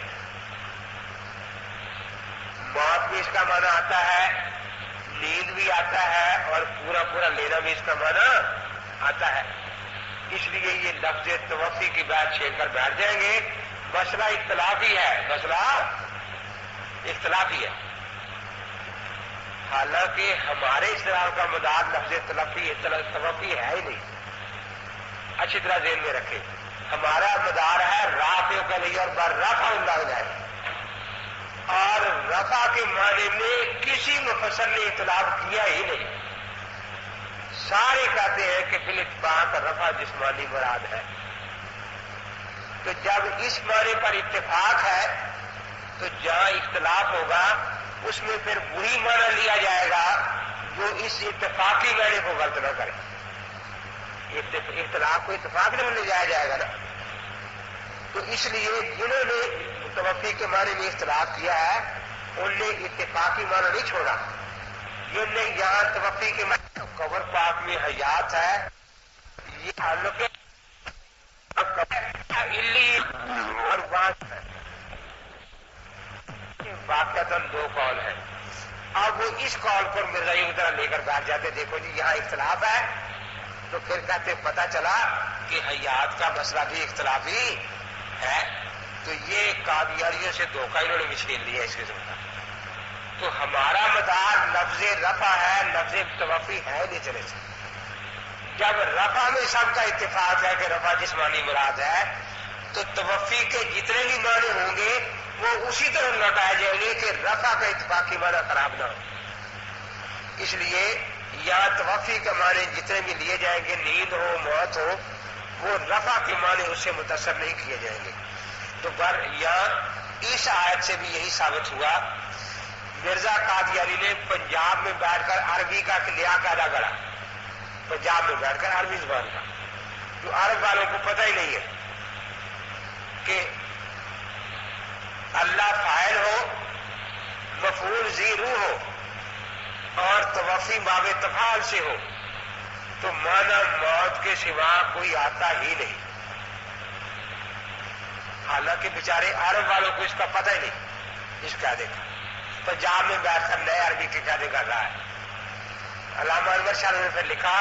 موت بھی اس کا معنی آتا ہے، نیند بھی آتا ہے، اور پورا پورا لینا بھی اس کا معنی آتا ہے. اس لیے یہ لفظ توفی کی بات چھیڑ کر بیٹھ جائیں گے. مسئلہ اختلافی ہے، مسئلہ اختلافی ہے. حالانکہ ہمارے اسلام کا مدار لفظ توفی ہے ہی نہیں. اچھی طرح ذہن میں رکھے، ہمارا مدار ہے رافع کے لیے، اور بر رفع اللہ جائے. اور رفع کے معنی میں کسی مفسر نے اختلاف کیا ہی نہیں. سارے کہتے ہیں کہ بالاتفاق رفع جسمانی مراد ہے. تو جب اس معنی پر اتفاق ہے تو جہاں اختلاف ہوگا اس میں پھر وہی معنی لیا جائے گا جو اس اتفاقی معنی کو غلط نہ کرے. اختلاف کو اتفاق میں لے جایا جائے گا نا. تو اس لیے جنہوں نے توفی کے معنی میں اختلاف کیا ہے ان نے اتفاقی معنی نہیں چھوڑا. جن نے یہاں توفی کے معنی قبر پاک میں حیات ہے، یہ تعلق اور بات ہے. واقعتاً 2 قول ہیں. اب وہ اس قول پر مرزائیوں کی طرح لے کر بیٹھ جاتے، دیکھو جی یہاں اختلاف ہے، تو پھر کہتے پتہ چلا کہ حیات کا مسئلہ بھی اختلافی ہے. تو یہ قادیانیوں سے دھوکہ انہوں نے چھین لیا اس قسم کا. تو ہمارا مدار لفظ رفع ہے، لفظ توفی ہے نہیں چلے سے. جب رفع میں سب کا اتفاق ہے کہ رفع جسمانی مراد ہے تو توفی کے جتنے بھی معنی ہوں گے وہ اسی طرح لوٹائے جائیں گے کہ رفع کا اتفاقی معنی خراب نہ ہو۔ اس لیے یا توفی کے معنی جتنے بھی لیے جائیں گے، نیند ہو موت ہو، وہ رفع کے معنی اس سے متاثر نہیں کیے جائیں گے۔ تو یہاں اس آیت سے بھی یہی ثابت ہوا۔ مرزا قادیانی نے پنجاب میں بیٹھ کر عربی کا لیا قاعدہ گڑا، پنجاب میں بیٹھ کر عربی زبان کا، جو عرب والوں کو پتہ ہی نہیں ہے کہ اللہ فاعل ہو، مفعول ذی روح ہو اور توفی باب تفعال سے ہو تو معنی موت کے سوا کوئی آتا ہی نہیں۔ حالانکہ بیچارے عرب والوں کو اس کا پتہ ہی نہیں، اس قاعدے کا۔ پنجاب میں بیٹھ کر نئے عربی کے قاعدے کر رہا ہے۔ علامہ انور شاہ نے پھر لکھا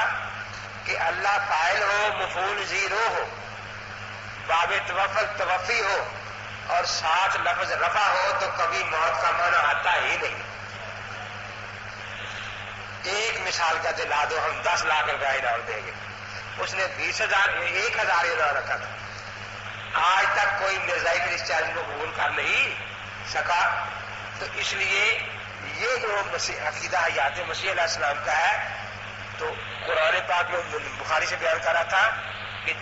کہ اللہ فاعل ہو، مفعول ذی روح ہو، باب توفی ہو اور ساتھ لفظ رفع ہو تو کبھی موت کا معنی آتا ہی نہیں۔ ایک مثال کا دلا دو، ہم 10 لاکھ روپیہ انعام دیں گے۔ اس نے 20,000 1,000 انعام رکھا تھا۔ آج تک کوئی مرزائی کرسچین کو قبول کر نہیں سکا۔ تو اس لیے یہ جو عقیدہ حیات مسیح علیہ السلام کا ہے تو قرآن پاک میں بخاری سے بیان کر رہا تھا کہ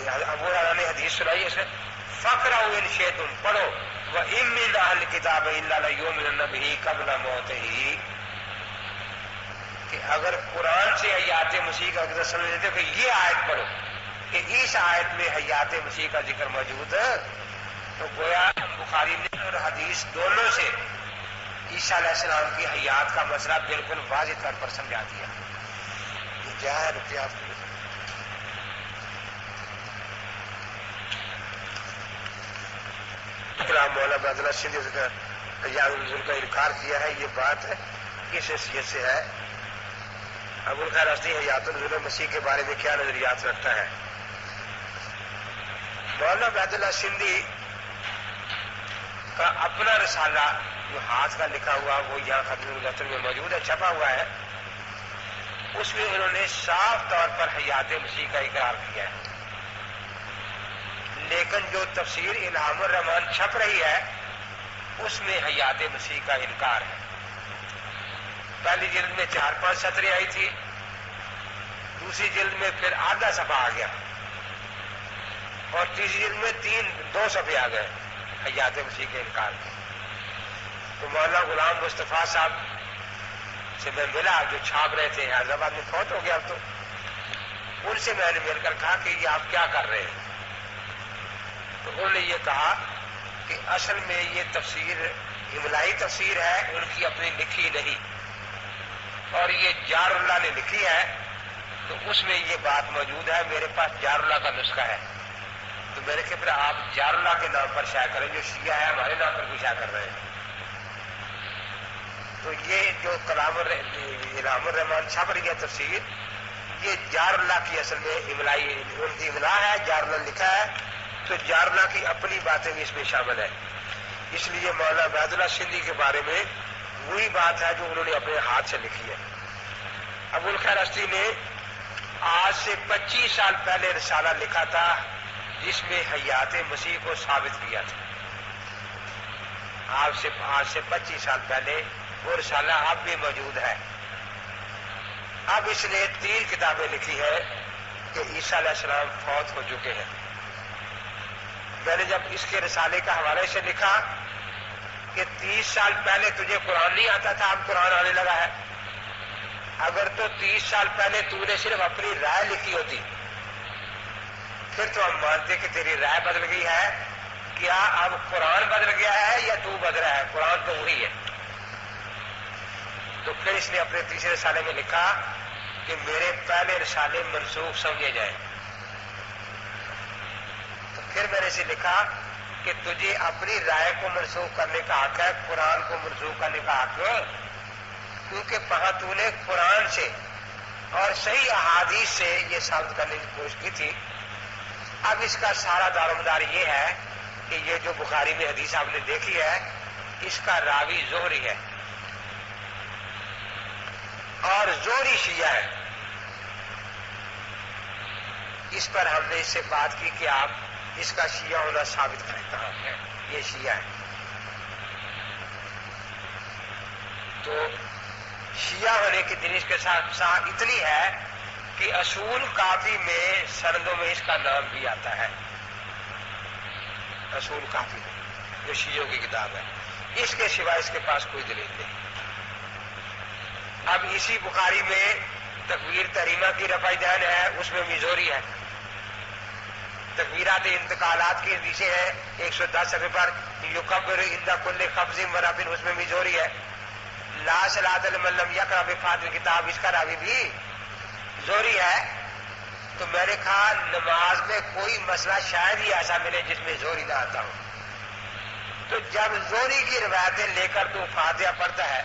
ابو ہریرہ نے حدیث سنائی اسے، فَاقْرَؤْا إِنْ شِئْتُمْ، پڑھو، وَإِن مِّنْ أَهْلِ الْكِتَابِ إِلَّا لَيُؤْمِنُنَّ بِهِ قَبْلَ مَوْتِهِ، کہ اگر قرآن سے حیات مسیح کا ذکر سمجھ لیتے کہ یہ آیت پڑھو کہ اس آیت میں حیات مسیح کا ذکر موجود ہے، تو گویا بخاری نے اور حدیث دونوں سے عیسیٰ علیہ السلام کی حیات کا مسئلہ بالکل واضح طور پر سمجھا دیا۔ کیا ہے روپیہ آپ کو؟ مولانا عبداللہ سندھی کا حیات النزول کا انکار کیا ہے، یہ بات ہے کس حیثیت سے ہے؟ ابو الخیر ہستی حیات النزول مسیح کے بارے میں کیا نظریات رکھتا ہے؟ مولانا عبداللہ سندھی کا اپنا رسالہ جو ہاتھ کا لکھا ہوا وہ یہاں ختم الدفتر میں موجود ہے، چھپا ہوا ہے، اس میں انہوں نے صاف طور پر حیات مسیح کا اقرار کیا ہے۔ لیکن جو تفسیر الہام الرحمان چھپ رہی ہے اس میں حیات مسیح کا انکار ہے۔ پہلی جلد میں 4-5 سطریں آئی تھی، دوسری جلد میں پھر آدھا صفحہ آ گیا اور تیسری جلد میں 2 صفحے آ گئے حیات مسیح کے انکار کے۔ تو مولانا غلام مصطفیٰ صاحب سے میں ملا جو چھاپ رہے تھے، حیدرآباد میں فوت ہو گیا اب تو، ان سے میں نے مل کر کہا کہ یہ آپ کیا کر رہے ہیں؟ تو انہوں نے یہ کہا کہ اصل میں یہ تفسیر املائی تفسیر ہے، ان کی اپنی لکھی نہیں، اور یہ جار اللہ نے لکھی ہے تو اس میں یہ بات موجود ہے، میرے پاس جار اللہ کا نسخہ ہے، تو میں نے کہا پھر آپ جار اللہ کے نام پر شائع کریں، جو شیعہ ہے ہمارے نام پر بھی شائع کر رہے ہیں۔ تو یہ جو کلام الہام الرحمان چھپ رہی ہے تفسیر، یہ جار اللہ کی اصل میں املائی ان کی املا ہے، جار اللہ لکھا ہے، تو جار اللہ کی اپنی باتیں بھی اس میں شامل ہیں۔ اس لیے مولانا عبداللہ سندھی کے بارے میں وہی بات ہے جو انہوں نے اپنے ہاتھ سے لکھی ہے۔ ابو الخیر ہستی نے آج سے 25 سال پہلے رسالہ لکھا تھا جس میں حیات مسیح کو ثابت کیا تھا۔ آج سے 25 سال پہلے وہ رسالہ اب بھی موجود ہے۔ اب اس نے 3 کتابیں لکھی ہے کہ عیسیٰ علیہ السلام فوت ہو چکے ہیں۔ میں نے جب اس کے رسالے کا حوالے سے لکھا کہ 30 سال پہلے تجھے قرآن نہیں آتا تھا، اب قرآن آنے لگا ہے، اگر تو 30 سال پہلے تو نے صرف اپنی رائے لکھی ہوتی پھر تو ہم مانتے کہ تیری رائے بدل گئی ہے، کیا اب قرآن بدل گیا ہے یا تو بدلا ہے؟ قرآن تو وہی ہے۔ تو پھر اس نے اپنے تیسرے رسالے میں لکھا کہ میرے پہلے رسالے منسوخ سمجھے جائیں۔ تو پھر میں نے اسے لکھا کہ تجھے اپنی رائے کو منسوخ کرنے کا حق ہے، قرآن کو منسوخ کرنے کا حق، کیونکہ وہاں تو نے قرآن سے اور صحیح احادیث سے یہ ثابت کرنے کی کوشش کی تھی۔ اب اس کا سارا دار و مدار یہ ہے کہ یہ جو بخاری میں حدیث آپ نے دیکھی ہے اس کا راوی زہری ہے اور زہری شیعہ ہے، اس پر ہم نے اس سے بات کی کہ آپ اس کا شیعہ ہونا ثابت کریں کہاں ہے یہ شیعہ ہے. تو شیعہ ہونے کی دلیل کے ساتھ اتنی ہے کہ اصول کافی میں سندوں میں اس کا نام بھی آتا ہے. اصول کافی میں جو شیعوں کی کتاب ہے، اس کے سوا اس کے پاس کوئی دلیل نہیں. اب اسی بخاری میں تکبیر تحریمہ کی رفع دین ہے، اس میں میزوری ہے. تکبیرات انتقالات کی حدیثیں ہیں 110 صفحے پر، یکبر عند کل خفض ورفع، اس میں میزوری ہے. لا صلاۃ لمن لم یقرأ بفاتحۃ الکتاب، اس کا راوی بھی زوری ہے. تو میں نے کہا نماز میں کوئی مسئلہ شاید ہی ایسا ملے جس میں زوری نہ آتا ہو. تو جب زوری کی روایتیں لے کر تو فاتحہ پڑھتا ہے،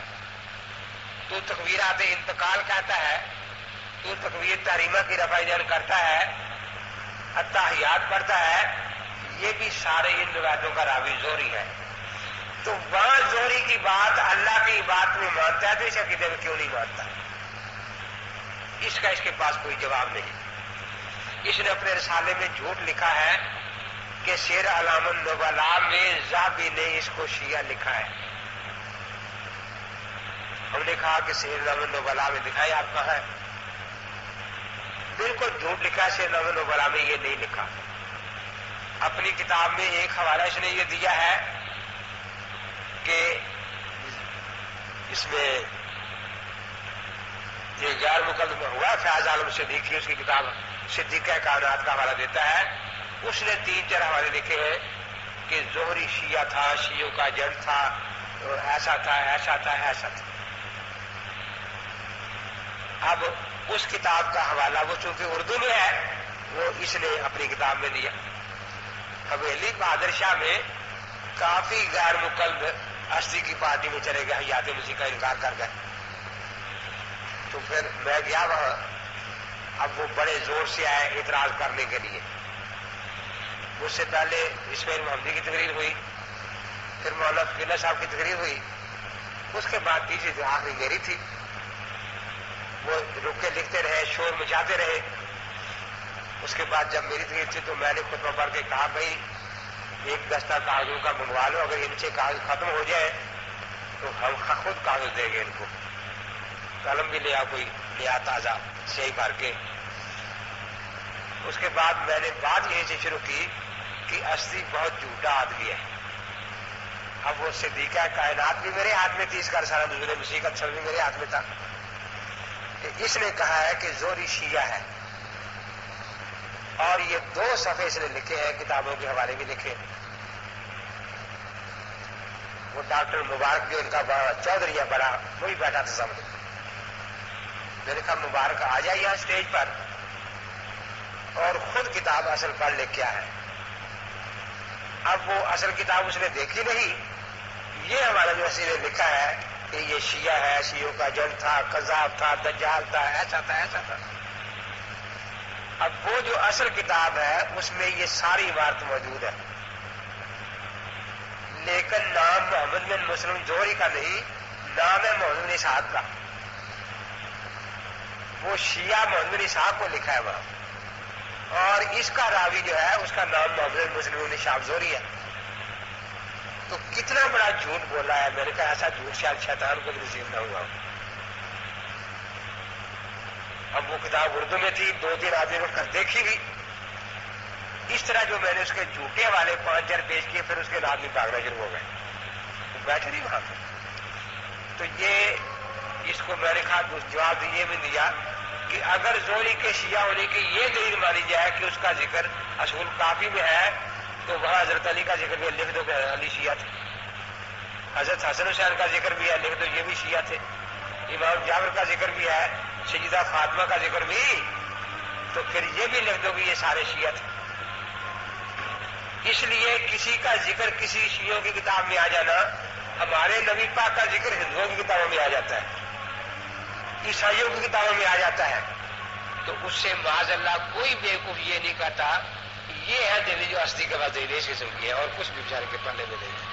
تو تکبیرات انتقال کہتا ہے، تو تکبیر تحریمہ کی رفع دین کرتا ہے، التحیات پڑھتا ہے، یہ بھی سارے ان روایتوں کا راوی زوری ہے. تو وہاں زوری کی بات اللہ کی بات میں مانتا ہے تو اس عقیدے میں کیوں نہیں مانتا؟ اس کا اس کے پاس کوئی جواب نہیں. اس نے اپنے رسالے میں جھوٹ لکھا ہے کہ سیر اعلام النبلاء میں ذہبی نے اس کو شیعہ لکھا ہے. ہم نے کہا کہ سیر اعلام النبلاء میں دکھائے آپ کہاں ہے؟ بالکل جھوٹ لکھا ہے، سیر اعلام النبلاء میں یہ نہیں لکھا. اپنی کتاب میں ایک حوالہ اس نے یہ دیا ہے کہ اس میں یہ غیر مقدمہ ہوا، فیاض عالم صدیقی اس کی کتاب صدیقہ کائنات کا حوالہ دیتا ہے. اس نے 3-4 حوالے لکھے ہیں کہ زہری شیعہ تھا، شیعوں کا جنگ تھا، ایسا تھا ایسا تھا ایسا تھا. اب اس کتاب کا حوالہ وہ چونکہ اردو میں ہے وہ اس نے اپنی کتاب میں دیا. حویلی بہادر شاہ میں کافی غیر مقلد ہستی کی پارٹی میں چلے گئے، حیات مسیح کا انکار کر گئے. تو پھر میں گیا وہاں، اب وہ بڑے زور سے آئے اعتراض کرنے کے لیے. اس سے پہلے اسماعیل محمدی کی تقریر ہوئی، پھر مولانا فقیہ صاحب کی تقریر ہوئی، اس کے بعد تیسری جو آخری میری تھی. وہ رک کے لکھتے رہے، شور مچاتے رہے. اس کے بعد جب میری تقریر تھی تو میں نے خطبہ پڑھ کے کہا بھائی ایک دستہ کاغذوں کا منگوا لو، اگر ان سے کاغذ ختم ہو جائے تو ہم خود کاغذ دیں گے ان کو. قلم بھی لیا، کوئی لیا تازہ صحیح بھر کے. اس کے بعد میں نے بات یہیں سے شروع کی کہ ہستی بہت جھوٹا آدمی ہے. اب وہ صدیقہ کائنات بھی میرے ہاتھ میں تھی، اس کا رسالہ نزول مسیح کا بھی میرے ہاتھ میں تھا. کہ اس نے کہا ہے کہ زوری شیعہ ہے، اور یہ 2 صفحے اس نے لکھے ہیں، کتابوں کے حوالے بھی لکھے. وہ ڈاکٹر مبارک جو ان کا چودھری ہے بڑا، وہی بیٹھا تھا سامنے. میں نے کہا مبارک آ جائے یہاں اسٹیج پر اور خود کتاب اصل پڑھ لے کیا ہے. اب وہ اصل کتاب اس نے دیکھی نہیں، یہ ہمارا جو اسی نے لکھا ہے کہ یہ شیعہ ہے، شیعوں کا جنگ تھا، کذاب تھا، دجال تھا، ایسا تھا ایسا تھا. اب وہ جو اصل کتاب ہے اس میں یہ ساری عبارت موجود ہے، لیکن نام محمد بن مسلم جوہری کا نہیں، نام ہے محمد بن اسحاق کا. وہ شیعہ محمد بن اسحاق کو لکھا ہے وہاں، اور اس کا راوی جو ہے اس کا نام محمد بن مسلم بن شہاب زہری ہے. تو کتنا بڑا جھوٹ بولا ہے. میں نے کہا ایسا جھوٹ شاید شیطان کو بھی نصیب نہ ہوا. اب وہ کتاب اردو میں تھی، 2-3 آدمی نے کر دیکھی بھی. اس طرح جو میں نے اس کے جھوٹے والے 5 پیش کیے، پھر اس کے آدمی بھاگنا شروع ہو گئے، بیٹھے نہیں وہاں پہ. تو یہ اس کو میں نے کہا جواب یہ بھی دیا کہ اگر زہری کے شیعہ ہونے کی یہ دلیل مانی جائے کہ اس کا ذکر اصول کافی میں ہے، تو وہاں حضرت علی کا ذکر بھی ہے، لکھ دو کہ علی شیعہ تھے. حضرت حسن حسین کا ذکر بھی ہے، لکھ دو یہ بھی شیعہ تھے. امام جابر کا ذکر بھی ہے، سیدہ فاطمہ کا ذکر بھی، تو پھر یہ بھی لکھ دو کہ یہ سارے شیعہ تھے. اس لیے کسی کا ذکر کسی شیعوں کی کتاب میں آ جانا، ہمارے نبی پاک کا ذکر ہندوؤں کی کتابوں میں آ جاتا ہے، عیسائیوں کی کتابوں میں آ جاتا ہے، تو اس سے معاذ اللہ کوئی بیوقوف یہ نہیں کہتا یہ ہے دلی جو ہستی کے بعد دلی اس قسم کی ہے، اور کچھ بھی بیچارے کے پلے میں نہیں ہے.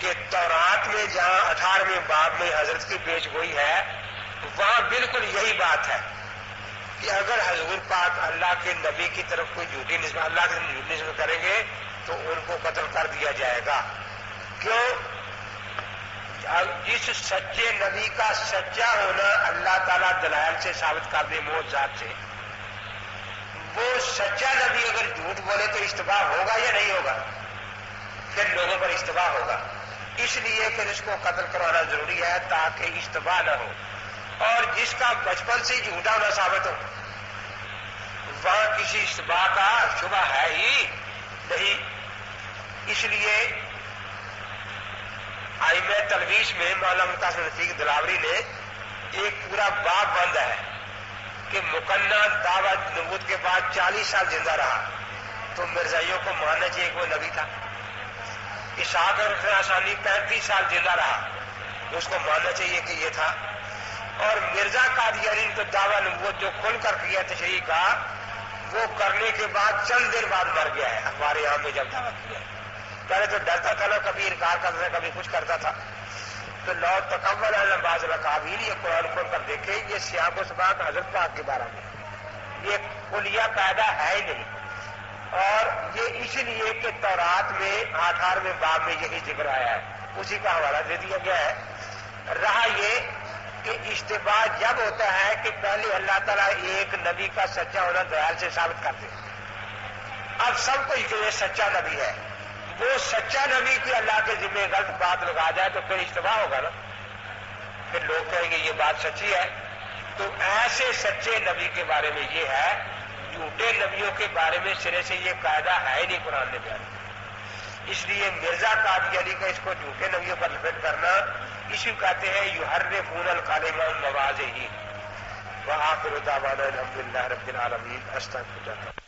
کہ تورات میں جہاں 18ویں باب میں حضرت کی پیش گوئی ہے وہاں بالکل یہی بات ہے کہ اگر حضور پاک اللہ کے نبی کی طرف کوئی جھوٹی نسبت اللہ کی جھوٹی نسبت کریں گے تو ان کو قتل کر دیا جائے گا. کیوں؟ جس سچے نبی کا سچا ہونا اللہ تعالیٰ دلائل سے ثابت کر دے معجزات سے، وہ سچا نبی اگر جھوٹ بولے تو اشتباہ ہوگا یا نہیں ہوگا؟ پھر لوگوں پر اشتباہ ہوگا. اس لیے پھر اس کو قتل کروانا ضروری ہے تاکہ اشتباہ نہ ہو. اور جس کا بچپن سے جھوٹا ہونا ثابت ہو وہاں کسی اشتباہ کا شبہ ہے ہی نہیں. اس لیے آئمہ تلویش میں مولانا مقاصد رفیق دلاوری نے ایک پورا باب بند ہے کہ مقنع دعوت نبوت کے بعد 40 سال زندہ رہا تو مرزائیوں کو ماننا چاہیے کہ وہ نبی تھا. اسحاق خراسانی 35 سال زندہ رہا اس کو ماننا چاہیے کہ یہ تھا. اور مرزا قادیانی تو دعویٰ نبوت جو کھل کر کیا تشریح کا وہ کرنے کے بعد چند دن بعد مر گیا ہے. ہمارے یہاں میں جب دعویٰ کیا پہلے تو ڈرتا تھا نا، کبھی انکار کرتا تھا کبھی کچھ کرتا تھا. تو لو تکبر باز القابیل یہ قرآن کھول کر دیکھے یہ سیاق و سباق حضرت پاک کے بارے میں یہ کلیہ قاعدہ ہے ہی نہیں. اور یہ اس لیے کہ تورات میں 18ویں باب میں یہی ذکر آیا ہے اسی کا حوالہ دے دیا گیا ہے. رہا یہ کہ اشتباہ جب ہوتا ہے کہ پہلے اللہ تعالیٰ ایک نبی کا سچا ہونا دلائل سے ثابت کرتے ہیں. اب سب کو یہ سچا نبی ہے، وہ سچا نبی کی اللہ کے ذمہ غلط بات لگا جائے تو پھر اشتباہ ہوگا نا، پھر لوگ کہیں گے یہ بات سچی ہے. تو ایسے سچے نبی کے بارے میں یہ ہے، جھوٹے نبیوں کے بارے میں سرے سے یہ قاعدہ ہے ہی نہیں قرآن نے بیان. اس لیے مرزا قادیانی کا اس کو جھوٹے نبیوں پر لپیٹ کرنا اسی کو کہتے ہیں یحرفون الکلم عن مواضعہ. وآخر دعوانا الحمدللہ رب العالمین. استغفر اللہ.